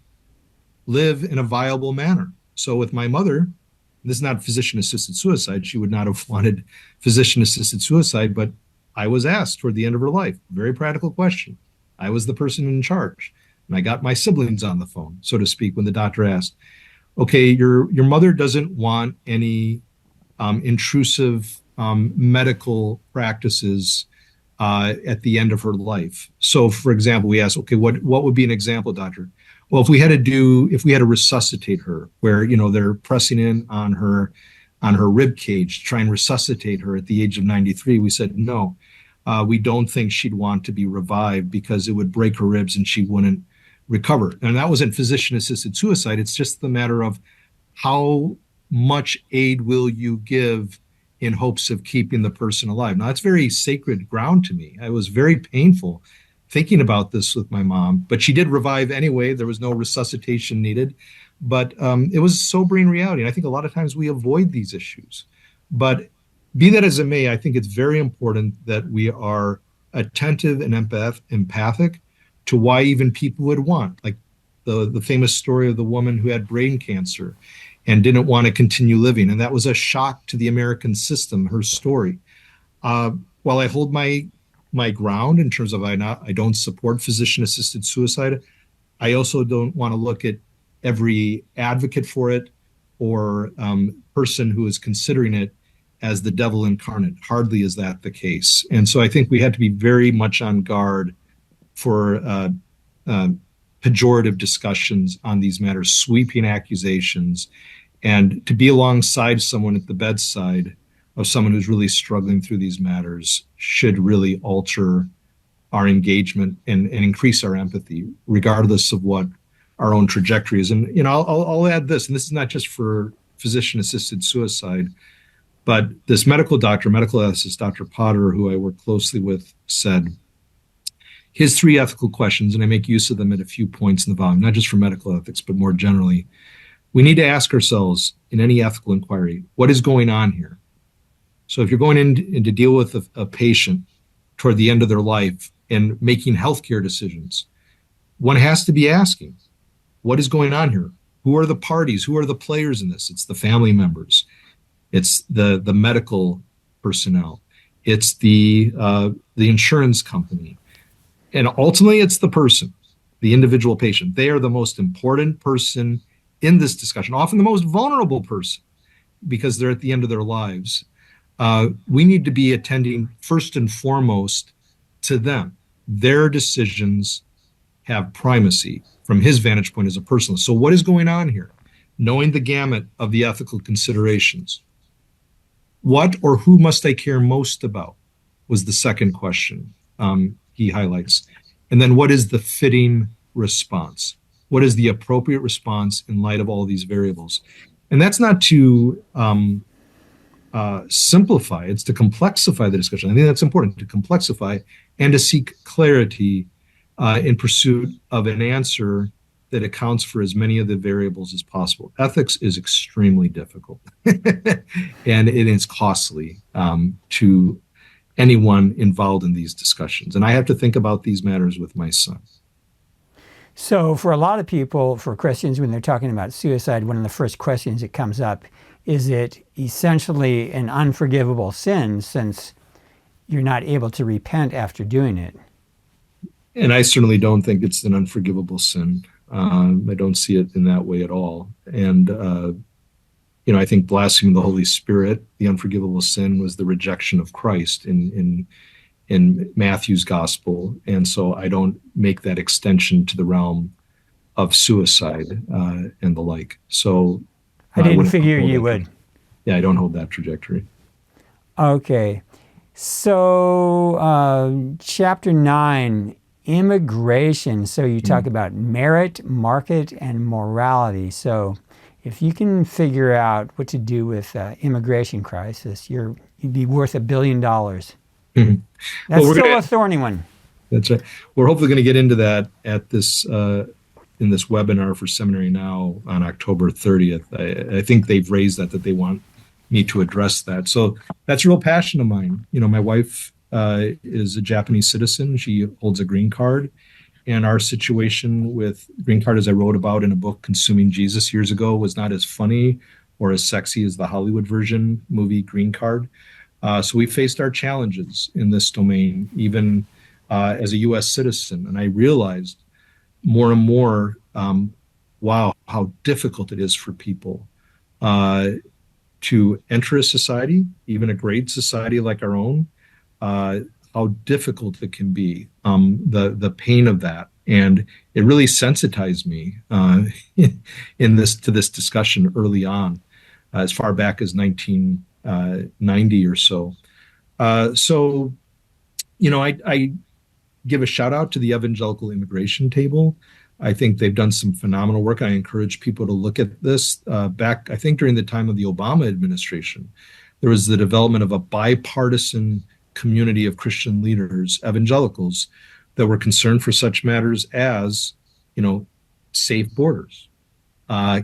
live in a viable manner. So with my mother, this is not physician-assisted suicide. She would not have wanted physician-assisted suicide, but I was asked toward the end of her life, very practical question. I was the person in charge, and I got my siblings on the phone, so to speak, when the doctor asked, okay, your mother doesn't want any intrusive medical practices at the end of her life. So, for example, we asked, okay, what would be an example, doctor? Well, if we had to resuscitate her, where they're pressing in on her rib cage, try and resuscitate her at the age of 93, we said no. We don't think she'd want to be revived because it would break her ribs and she wouldn't recover. And that wasn't physician-assisted suicide. It's just the matter of how much aid will you give in hopes of keeping the person alive. Now, that's very sacred ground to me. It was very painful thinking about this with my mom, but she did revive anyway. There was no resuscitation needed, but it was sobering reality. And I think a lot of times we avoid these issues. But be that as it may, I think it's very important that we are attentive and empathic to why even people would want, like the famous story of the woman who had brain cancer and didn't want to continue living. And that was a shock to the American system, her story. While I hold my ground in terms of I don't support physician-assisted suicide, I also don't want to look at every advocate for it or person who is considering it as the devil incarnate. Hardly is that the case. And so I think we had to be very much on guard for pejorative discussions on these matters, sweeping accusations, and to be alongside someone at the bedside of someone who's really struggling through these matters should really alter our engagement and increase our empathy, regardless of what our own trajectory is. And I'll add this, and this is not just for physician-assisted suicide, but this medical ethicist, Dr. Potter, who I work closely with, said his 3 ethical questions, and I make use of them at a few points in the volume, not just for medical ethics, but more generally. We need to ask ourselves in any ethical inquiry, what is going on here? So if you're going in to deal with a patient toward the end of their life and making healthcare decisions, one has to be asking, what is going on here? Who are the parties? Who are the players in this? It's the family members. It's the medical personnel. It's the insurance company. And ultimately, it's the person, the individual patient. They are the most important person in this discussion, often the most vulnerable person, because they're at the end of their lives. We need to be attending first and foremost to them. Their decisions have primacy from his vantage point as a personalist. So what is going on here? knowing the gamut of the ethical considerations. What or who must I care most about was the second question he highlights. And then what is the fitting response? What is the appropriate response in light of all these variables? And that's not to simplify, it's to complexify the discussion. I think that's important, to complexify and to seek clarity in pursuit of an answer that accounts for as many of the variables as possible. Ethics is extremely difficult and it is costly to anyone involved in these discussions. And I have to think about these matters with my son. So for a lot of people, for Christians, when they're talking about suicide, one of the first questions that comes up, is it essentially an unforgivable sin since you're not able to repent after doing it? And I certainly don't think it's an unforgivable sin. I don't see it in that way at all. And, I think blaspheming the Holy Spirit, the unforgivable sin, was the rejection of Christ in Matthew's gospel. And so I don't make that extension to the realm of suicide and the like. So I didn't figure you would. Yeah, I don't hold that trajectory. Okay. So chapter 9, immigration. So you talk about merit, market, and morality. So if you can figure out what to do with immigration crisis, you'd be worth $1 billion. Mm-hmm. That's still a thorny one. That's right. We're hopefully going to get into that at this in this webinar for Seminary Now on October 30th. I think they've raised that they want me to address that. So that's a real passion of mine. My wife is a Japanese citizen. She holds a green card. And our situation with green card, as I wrote about in a book, Consuming Jesus, years ago, was not as funny or as sexy as the Hollywood version movie Green Card. So we faced our challenges in this domain, even as a U.S. citizen. And I realized more and more, wow, how difficult it is for people to enter a society, even a great society like our own, how difficult it can be, the pain of that. And it really sensitized me to this discussion early on, as far back as 1990 or so. I give a shout out to the Evangelical Immigration Table. I think they've done some phenomenal work. I encourage people to look at this. Back, I think during the time of the Obama administration, there was the development of a bipartisan community of Christian leaders, evangelicals, that were concerned for such matters as, safe borders,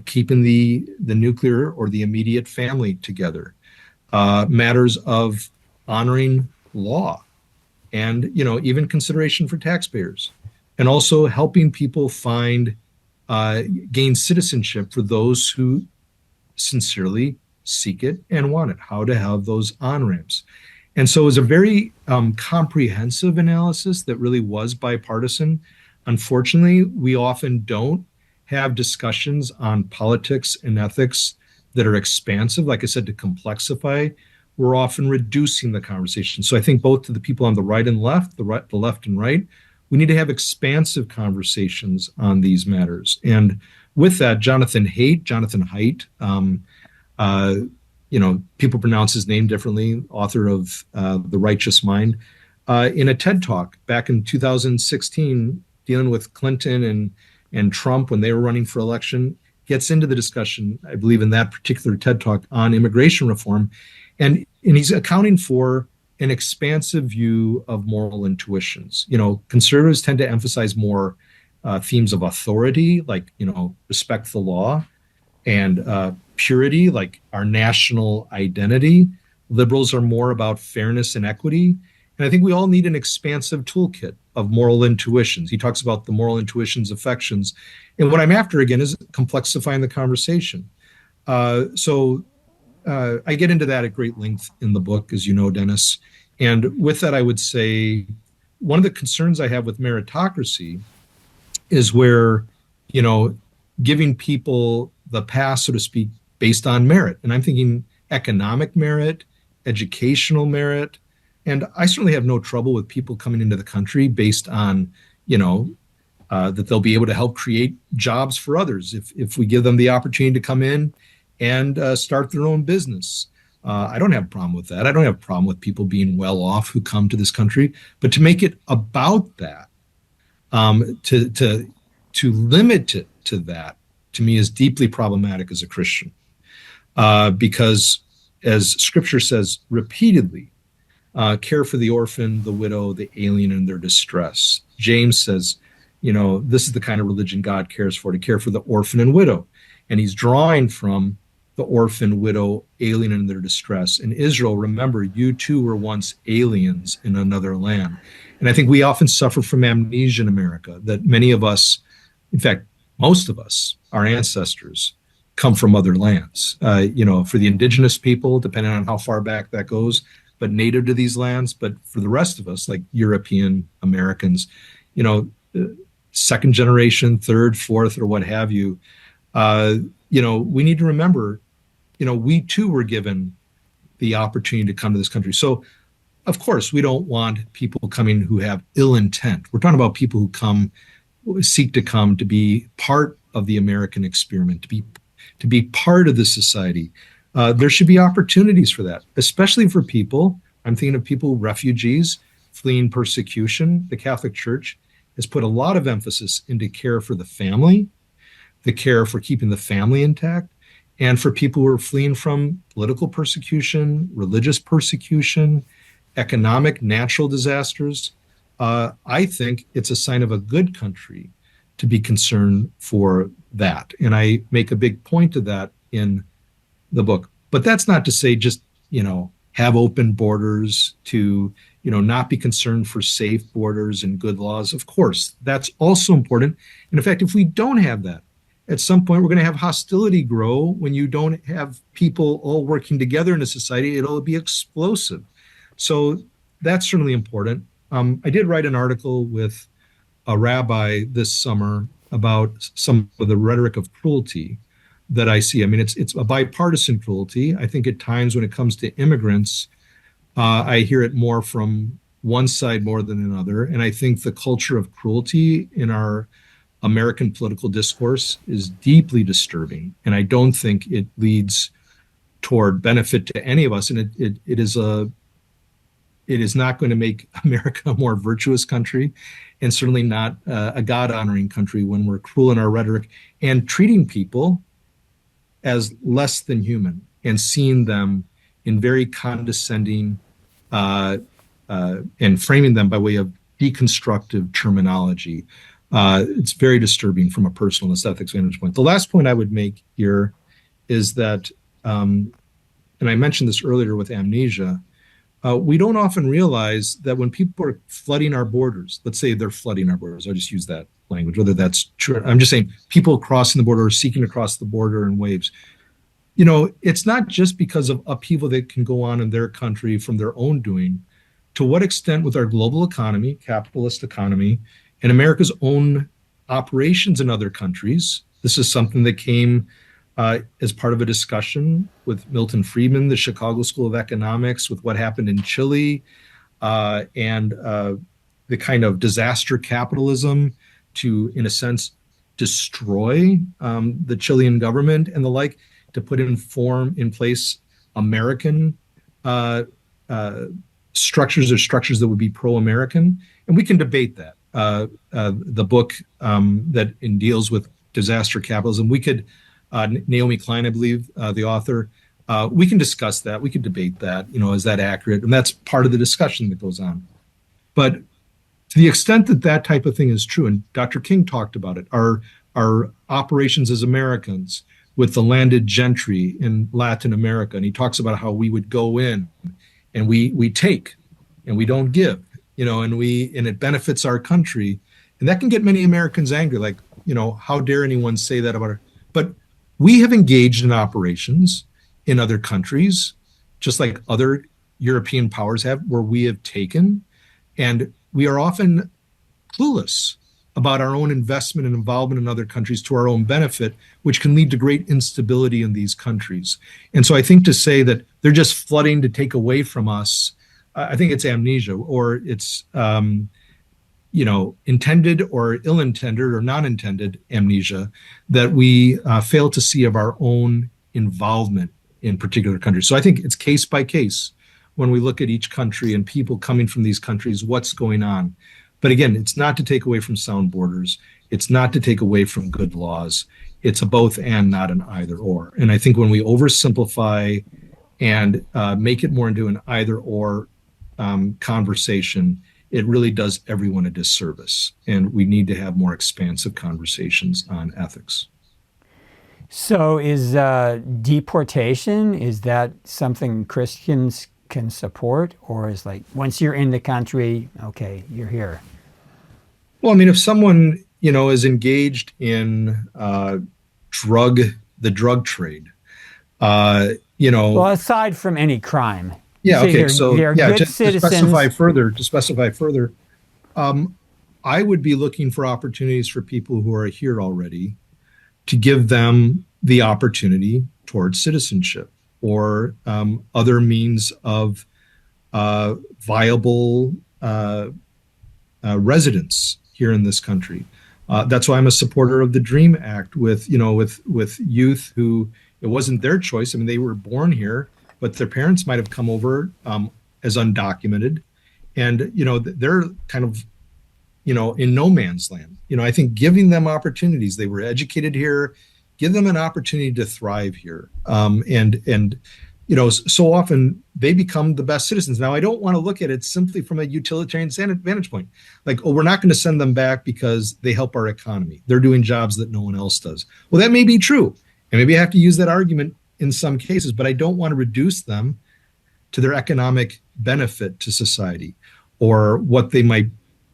keeping the nuclear or the immediate family together, matters of honoring law, and even consideration for taxpayers, and also helping people gain citizenship for those who sincerely seek it and want it, how to have those on-ramps. And so it was a very comprehensive analysis that really was bipartisan. Unfortunately, we often don't have discussions on politics and ethics that are expansive. Like I said, to complexify, we're often reducing the conversation. So I think both to the people on the right and left, the left and right, we need to have expansive conversations on these matters. And with that, Jonathan Haidt, people pronounce his name differently, author of The Righteous Mind, in a TED Talk back in 2016, dealing with Clinton and Trump when they were running for election, gets into the discussion, I believe, in that particular TED Talk on immigration reform. And he's accounting for an expansive view of moral intuitions. Conservatives tend to emphasize more themes of authority, like, respect the law, and purity, like our national identity. Liberals are more about fairness and equity. And I think we all need an expansive toolkit of moral intuitions. He talks about the moral intuitions, affections. And what I'm after, again, is complexifying the conversation. So I get into that at great length in the book, as you know, Dennis. And with that, I would say one of the concerns I have with meritocracy is where, giving people the pass, so to speak, based on merit. And I'm thinking economic merit, educational merit. And I certainly have no trouble with people coming into the country based on, that they'll be able to help create jobs for others if we give them the opportunity to come in and start their own business. I don't have a problem with that. I don't have a problem with people being well off who come to this country, but to make it about that, to limit it to that, to me is deeply problematic as a Christian, because as Scripture says repeatedly, care for the orphan, the widow, the alien in their distress. James says, this is the kind of religion God cares for, to care for the orphan and widow. And he's drawing from the orphan, widow, alien in their distress. In Israel, remember, you too were once aliens in another land. And I think we often suffer from amnesia in America, that many of us, in fact, most of us, our ancestors, come from other lands. For the indigenous people, depending on how far back that goes, but native to these lands. But for the rest of us, like European Americans, second generation, third, fourth, or what have you, we need to remember, we too were given the opportunity to come to this country. So, of course, we don't want people coming who have ill intent. We're talking about people who seek to come to be part of the American experiment, to be part of the society. There should be opportunities for that, especially for people. I'm thinking of people, refugees fleeing persecution. The Catholic Church has put a lot of emphasis into care for the family, the care for keeping the family intact, and for people who are fleeing from political persecution, religious persecution, economic, natural disasters. I think it's a sign of a good country to be concerned for that. And I make a big point of that in the book. But that's not to say just, have open borders, to, not be concerned for safe borders and good laws. Of course, that's also important. And in fact, if we don't have that, at some point, we're going to have hostility grow. When you don't have people all working together in a society, it'll be explosive. So that's certainly important. I did write an article with a rabbi this summer about some of the rhetoric of cruelty that I see. I mean, it's a bipartisan cruelty. I think at times when it comes to immigrants, I hear it more from one side more than another. And I think the culture of cruelty in our American political discourse is deeply disturbing. And I don't think it leads toward benefit to any of us. And it is not going to make America a more virtuous country, and certainly not a God-honoring country when we're cruel in our rhetoric and treating people as less than human and seeing them in very condescending and framing them by way of deconstructive terminology. It's very disturbing from a personalist ethics vantage point. The last point I would make here is that, and I mentioned this earlier with amnesia, we don't often realize that when people are flooding our borders, let's say they're flooding our borders, I'll just use that language, whether that's true. I'm just saying people crossing the border or seeking to cross the border in waves. It's not just because of upheaval that can go on in their country from their own doing. To what extent with our global economy, capitalist economy, and America's own operations in other countries, this is something that came as part of a discussion with Milton Friedman, the Chicago School of Economics, with what happened in Chile and the kind of disaster capitalism to, in a sense, destroy the Chilean government and the like, to put in place American structures or structures that would be pro-American. And we can debate that. The book that deals with disaster capitalism, we could, Naomi Klein, I believe, the author, we can discuss that. We could debate that, is that accurate? And that's part of the discussion that goes on. But to the extent that that type of thing is true, and Dr. King talked about it, our operations as Americans with the landed gentry in Latin America, and he talks about how we would go in and we take and we don't give, and it benefits our country. And that can get many Americans angry, like, how dare anyone say that about it? But we have engaged in operations in other countries, just like other European powers have, where we have taken, and we are often clueless about our own investment and involvement in other countries to our own benefit, which can lead to great instability in these countries. And so I think to say that they're just flooding to take away from us, I think it's amnesia, or it's intended or ill-intended or non-intended amnesia that we fail to see of our own involvement in particular countries. So I think it's case by case when we look at each country and people coming from these countries, what's going on. But again, it's not to take away from sound borders. It's not to take away from good laws. It's a both and, not an either or. And I think when we oversimplify and make it more into an either or conversation, it really does everyone a disservice. And we need to have more expansive conversations on ethics. So is deportation, is that something Christians can support? Or is like, once you're in the country, okay, you're here? Well, I mean, if someone, is engaged in the drug trade, Well, aside from any crime. Yeah. Okay. To specify further, I would be looking for opportunities for people who are here already to give them the opportunity towards citizenship or other means of viable residence here in this country. That's why I'm a supporter of the DREAM Act with youth who it wasn't their choice. I mean, they were born here, but their parents might have come over as undocumented, and they're kind of in no man's land. I think giving them opportunities, they were educated here, give them an opportunity to thrive here, and so often they become the best citizens. Now, I don't want to look at it simply from a utilitarian vantage point, like, oh, we're not going to send them back because they help our economy. They're doing jobs that no one else does. Well, that may be true, and maybe I have to use that argument in some cases, but I don't want to reduce them to their economic benefit to society or what they might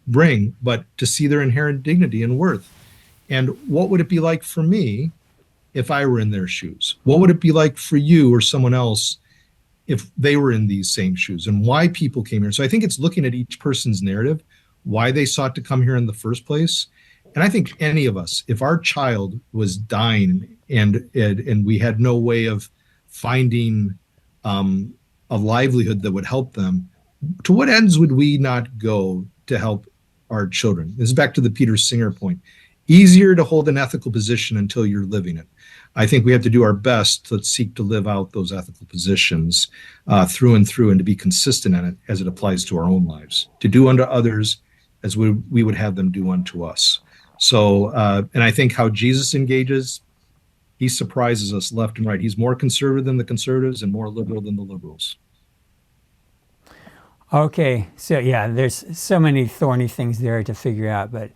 bring, but to see their inherent dignity and worth. And what would it be like for me if I were in their shoes? What would it be like for you or someone else if they were in these same shoes, and why people came here? So I think it's looking at each person's narrative, why they sought to come here in the first place. And I think any of us, if our child was dying and we had no way of finding a livelihood that would help them, to what ends would we not go to help our children? This is back to the Peter Singer point. Easier to hold an ethical position until you're living it. I think we have to do our best to seek to live out those ethical positions through and through, and to be consistent in it as it applies to our own lives, to do unto others as we would have them do unto us. So, and I think how Jesus engages, he surprises us left and right. He's more conservative than the conservatives and more liberal than the liberals. Okay, so yeah, there's so many thorny things there to figure out, but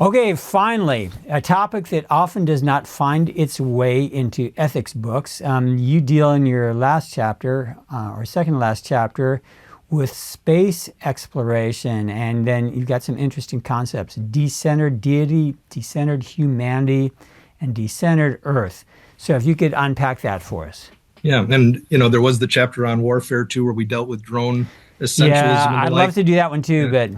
okay, finally, a topic that often does not find its way into ethics books. You deal in your last chapter, or second last chapter, with space exploration, and then you've got some interesting concepts: decentered deity, decentered humanity, and decentered Earth. So if you could unpack that for us. Yeah, and there was the chapter on warfare too, where we dealt with drone essentialism. Yeah, I'd love to do that one too, but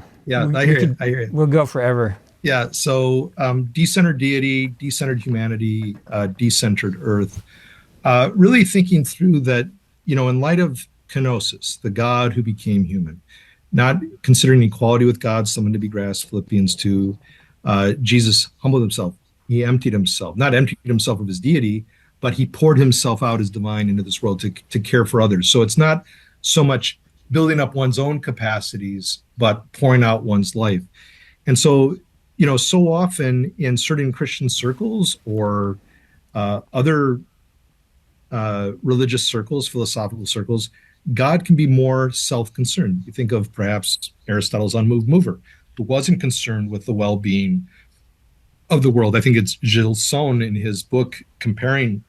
I hear you. We'll go forever. Yeah, so decentered deity, decentered humanity, decentered Earth. Really thinking through that, in light of kenosis, the God who became human, not considering equality with God someone to be grasped, Philippians 2, Jesus humbled himself. He emptied himself, not emptied himself of his deity, but he poured himself out as divine into this world to care for others. So it's not so much building up one's own capacities, but pouring out one's life. And so, so often in certain Christian circles or other religious circles, philosophical circles, God can be more self-concerned. You think of perhaps Aristotle's unmoved mover, who wasn't concerned with the well-being of the world. I think it's Gilles Sonne in his book comparing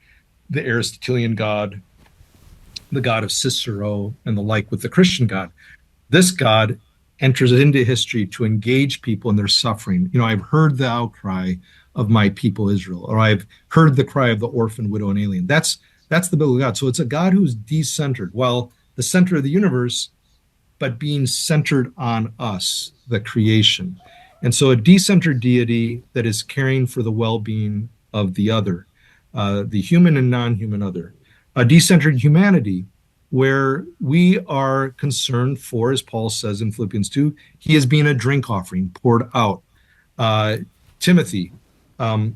the Aristotelian God, the God of Cicero and the like, with the Christian God. This God enters into history to engage people in their suffering. I've heard the outcry of my people Israel, or I've heard the cry of the orphan, widow, and alien. That's the biblical God. So it's a God who's decentered, well, the center of the universe, but being centered on us, the creation. And so a decentered deity that is caring for the well-being of the other, the human and non-human other. A decentered humanity where we are concerned for, as Paul says in Philippians 2, he is being a drink offering poured out. Uh, Timothy,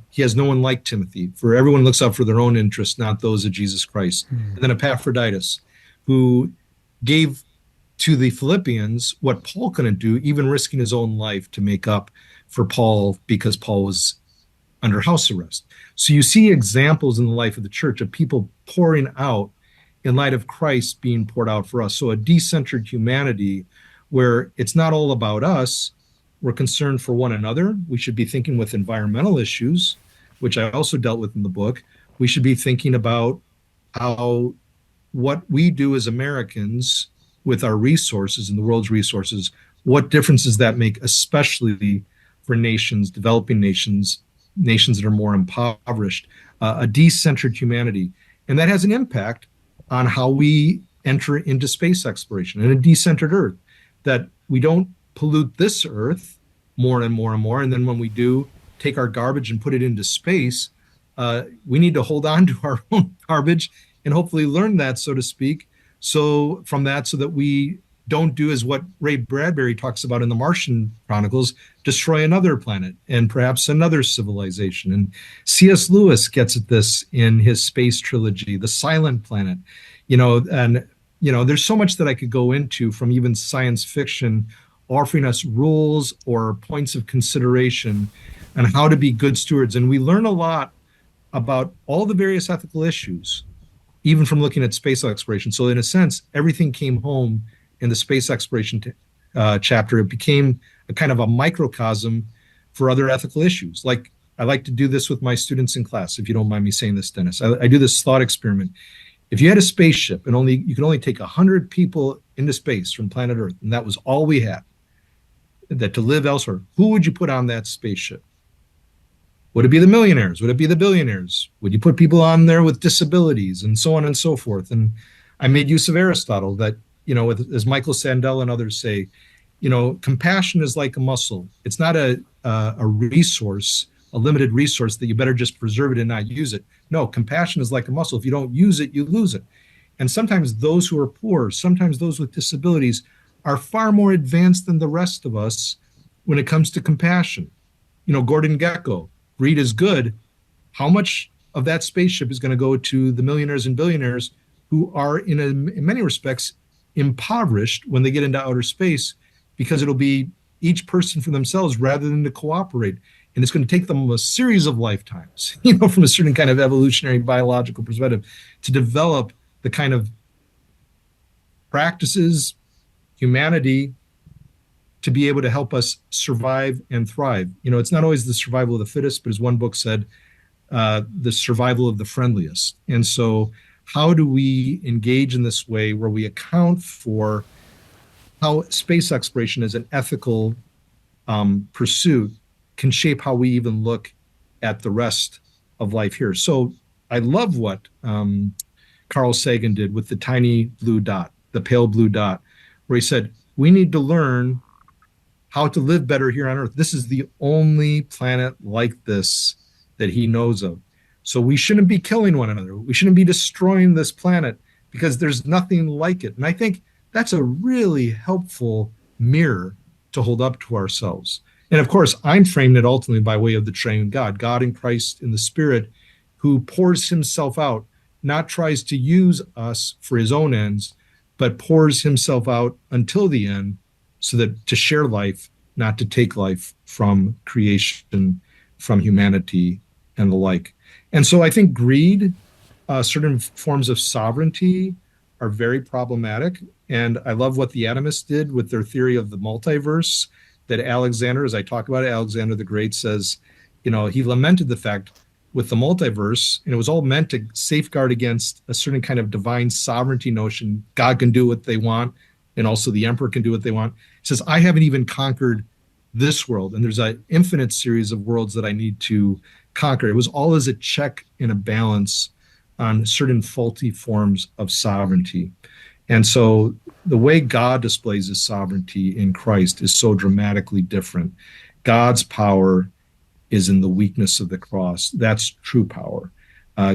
he has no one like Timothy, for everyone looks out for their own interests, not those of Jesus Christ. And then Epaphroditus, who gave to the Philippians what Paul couldn't do, even risking his own life to make up for Paul because Paul was under house arrest. So you see examples in the life of the church of people pouring out in light of Christ being poured out for us. So a decentered humanity where it's not all about us. We're concerned for one another. We should be thinking with environmental issues, which I also dealt with in the book. We should be thinking about how what we do as Americans with our resources and the world's resources, what difference does that make, especially for nations, developing nations, nations that are more impoverished, a decentered humanity. And that has an impact on how we enter into space exploration and a decentered Earth, that we don't pollute this Earth more and more and more. And then when we do take our garbage and put it into space, we need to hold on to our own garbage and hopefully learn that, so to speak, so from that, so that we don't do as what Ray Bradbury talks about in the Martian Chronicles, destroy another planet and perhaps another civilization. And C.S. Lewis gets at this in his space trilogy, The Silent Planet. There's so much that I could go into from even science fiction, offering us rules or points of consideration on how to be good stewards. And we learn a lot about all the various ethical issues, even from looking at space exploration. So in a sense, everything came home in the space exploration chapter. It became a kind of a microcosm for other ethical issues. Like, I like to do this with my students in class, if you don't mind me saying this, Dennis. I do this thought experiment. If you had a spaceship and you could only take 100 people into space from planet Earth, and that was all we had, that to live elsewhere, who would you put on that spaceship? Would it be the millionaires? Would it be the billionaires? Would you put people on there with disabilities and so on and so forth? And I made use of Aristotle that, as Michael Sandel and others say, compassion is like a muscle. It's not a resource, a limited resource that you better just preserve it and not use it. No, compassion is like a muscle. If you don't use it, you lose it. And sometimes those who are poor, sometimes those with disabilities are far more advanced than the rest of us when it comes to compassion. Gordon Gekko, greed is good. How much of that spaceship is going to go to the millionaires and billionaires who are in many respects impoverished when they get into outer space, because it'll be each person for themselves rather than to cooperate. And it's going to take them a series of lifetimes, from a certain kind of evolutionary biological perspective, to develop the kind of practices, humanity, to be able to help us survive and thrive. It's not always the survival of the fittest, but as one book said, the survival of the friendliest. And so how do we engage in this way where we account for how space exploration as an ethical pursuit can shape how we even look at the rest of life here? So I love what Carl Sagan did with the tiny blue dot, the pale blue dot, where he said, we need to learn how to live better here on Earth. This is the only planet like this that he knows of. So we shouldn't be killing one another. We shouldn't be destroying this planet because there's nothing like it. And I think that's a really helpful mirror to hold up to ourselves. And of course, I'm framing it ultimately by way of the triune God, God in Christ in the Spirit, who pours himself out, not tries to use us for his own ends, but pours himself out until the end, so that to share life, not to take life from creation, from humanity, and the like. And so I think greed, certain forms of sovereignty are very problematic. And I love what the atomists did with their theory of the multiverse, that Alexander, as I talk about it, Alexander the Great says, he lamented the fact with the multiverse, and it was all meant to safeguard against a certain kind of divine sovereignty notion. God can do what they want, and also the emperor can do what they want. He says, I haven't even conquered this world, and there's an infinite series of worlds that I need to conquer. It was all as a check and a balance on certain faulty forms of sovereignty. And so the way God displays his sovereignty in Christ is so dramatically different. God's power is in the weakness of the cross. That's true power.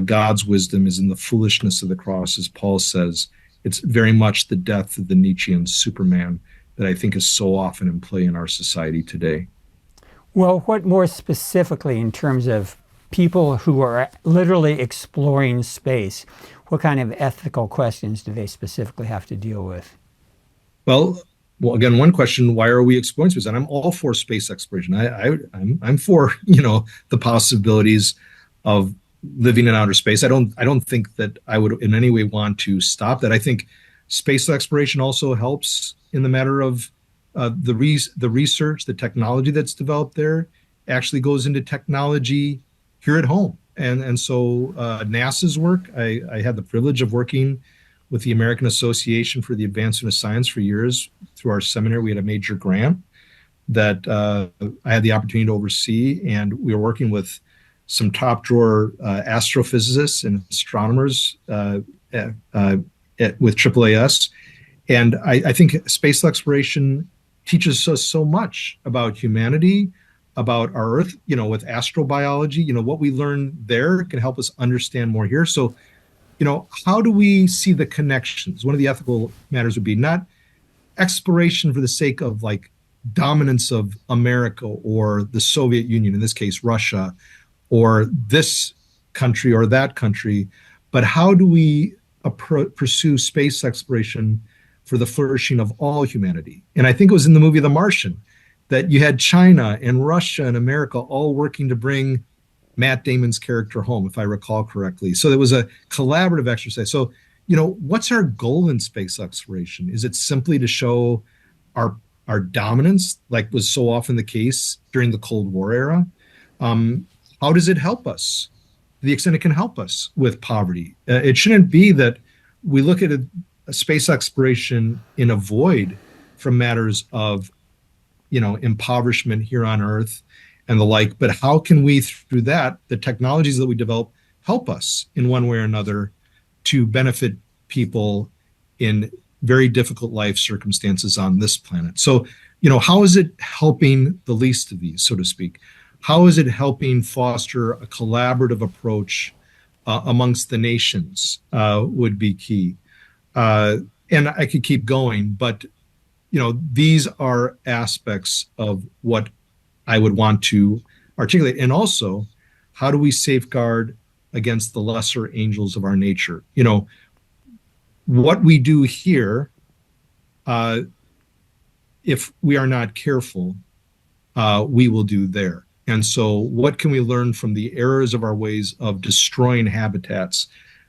God's wisdom is in the foolishness of the cross, as Paul says, it's very much the death of the Nietzschean Superman that I think is so often in play in our society today. Well, what more specifically in terms of people who are literally exploring space, what kind of ethical questions do they specifically have to deal with? Well, again, one question: why are we exploring space? And I'm all for space exploration. I'm for the possibilities of living in outer space. I don't think that I would in any way want to stop that. I think space exploration also helps in the matter of the research, the technology that's developed there actually goes into technology here at home. And so NASA's work, I had the privilege of working with the American Association for the Advancement of Science for years. Through our seminary, we had a major grant that I had the opportunity to oversee, and we were working with some top drawer astrophysicists and astronomers with AAAS. And I think space exploration teaches us so much about humanity, about our Earth, with astrobiology. What we learn there can help us understand more here. So, how do we see the connections? One of the ethical matters would be not exploration for the sake of like dominance of America or the Soviet Union, in this case, Russia, or this country or that country, but how do we pursue space exploration for the flourishing of all humanity? And I think it was in the movie The Martian that you had China and Russia and America all working to bring Matt Damon's character home, if I recall correctly. So there was a collaborative exercise. So, what's our goal in space exploration? Is it simply to show our dominance, like was so often the case during the Cold War era? How does it help us? To the extent it can help us with poverty. It shouldn't be that we look at a space exploration in a void from matters of, impoverishment here on Earth and the like. But how can we, through that, the technologies that we develop, help us in one way or another to benefit people in very difficult life circumstances on this planet? So, how is it helping the least of these, so to speak? How is it helping foster a collaborative approach amongst the nations would be key. And I could keep going, but these are aspects of what I would want to articulate. And also, how do we safeguard against the lesser angels of our nature? What we do here, if we are not careful, we will do there. And so what can we learn from the errors of our ways of destroying habitats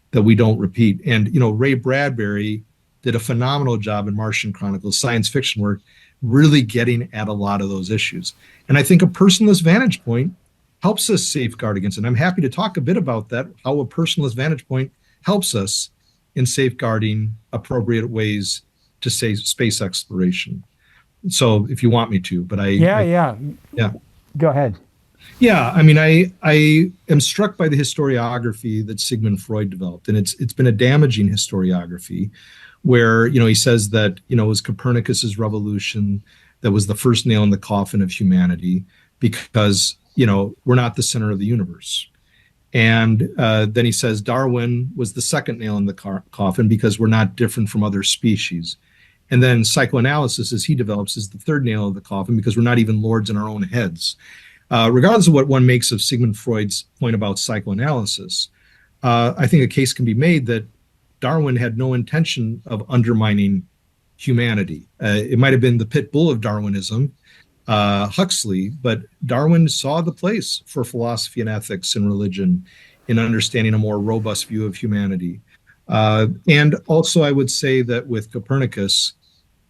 that we don't repeat? And, Ray Bradbury did a phenomenal job in Martian Chronicles, science fiction work, really getting at a lot of those issues. And I think a personalist vantage point helps us safeguard against it. And I'm happy to talk a bit about that, how a personalist vantage point helps us in safeguarding appropriate ways to say space exploration. So if you want me to, but Yeah. Go ahead. Yeah, I mean, I am struck by the historiography that Sigmund Freud developed, and it's been a damaging historiography, where he says that it was Copernicus's revolution that was the first nail in the coffin of humanity, because we're not the center of the universe, and then he says Darwin was the second nail in the coffin because we're not different from other species, and then psychoanalysis, as he develops, is the third nail in the coffin because we're not even lords in our own heads. Regardless of what one makes of Sigmund Freud's point about psychoanalysis, I think a case can be made that Darwin had no intention of undermining humanity. It might have been the pit bull of Darwinism, Huxley, but Darwin saw the place for philosophy and ethics and religion in understanding a more robust view of humanity. And also, I would say that with Copernicus,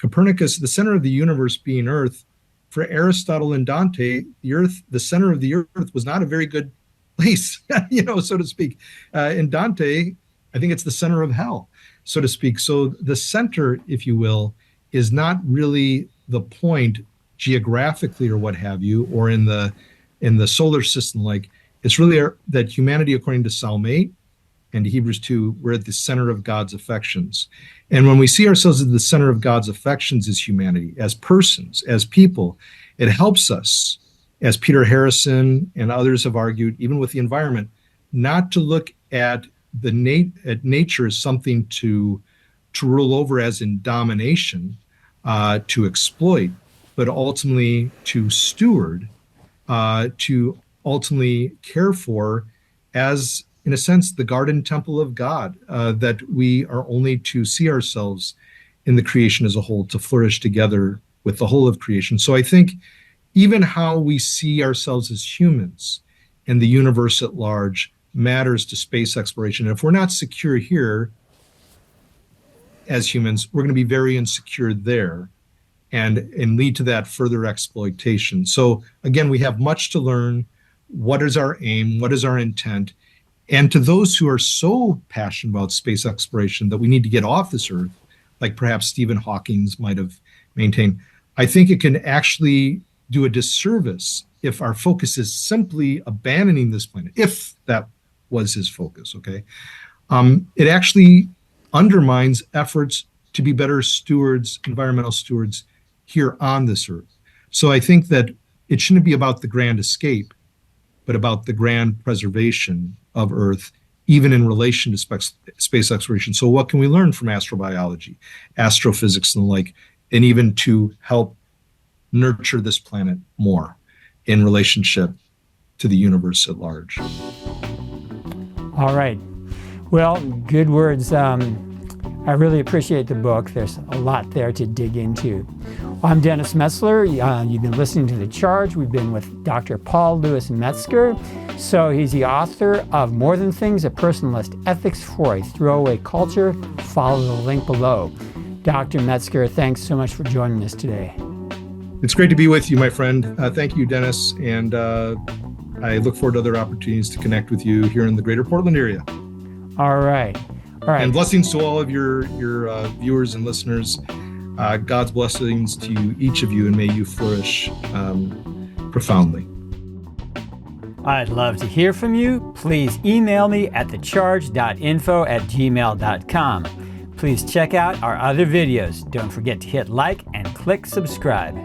the center of the universe being Earth, for Aristotle and Dante, the center of the earth was not a very good place, so to speak. In Dante, I think it's the center of hell, so to speak. So the center, if you will, is not really the point geographically or what have you, or in the solar system. Like, it's really that humanity, according to Psalm 8 and Hebrews 2, we're at the center of God's affections. And when we see ourselves at the center of God's affections as humanity, as persons, as people, it helps us, as Peter Harrison and others have argued, even with the environment, not to look at nature as something to to rule over as in domination, to exploit, but ultimately to steward, to ultimately care for as, in a sense, the garden temple of God, that we are only to see ourselves in the creation as a whole, to flourish together with the whole of creation. So I think even how we see ourselves as humans and the universe at large matters to space exploration. And if we're not secure here as humans, we're going to be very insecure there and lead to that further exploitation. So again, we have much to learn. What is our aim? What is our intent? And to those who are so passionate about space exploration that we need to get off this Earth, like perhaps Stephen Hawking might have maintained, I think it can actually do a disservice if our focus is simply abandoning this planet, if that was his focus, okay? It actually undermines efforts to be better stewards, environmental stewards here on this Earth. So I think that it shouldn't be about the grand escape, but about the grand preservation of Earth, even in relation to space exploration. So what can we learn from astrobiology, astrophysics, and the like, and even to help nurture this planet more in relationship to the universe at large? All right. Well, good words. I really appreciate the book. There's a lot there to dig into. I'm Dennis Metzger. You've been listening to The Charge. We've been with Dr. Paul Louis Metzger. So he's the author of More Than Things, A Personalist Ethics for a Throwaway Culture. Follow the link below. Dr. Metzger, thanks so much for joining us today. It's great to be with you, my friend. Thank you, Dennis. And I look forward to other opportunities to connect with you here in the greater Portland area. All right. All right. And blessings to all of your viewers and listeners. God's blessings to you, each of you, and may you flourish profoundly. I'd love to hear from you. Please email me at thecharge.info@gmail.com. Please check out our other videos. Don't forget to hit like and click subscribe.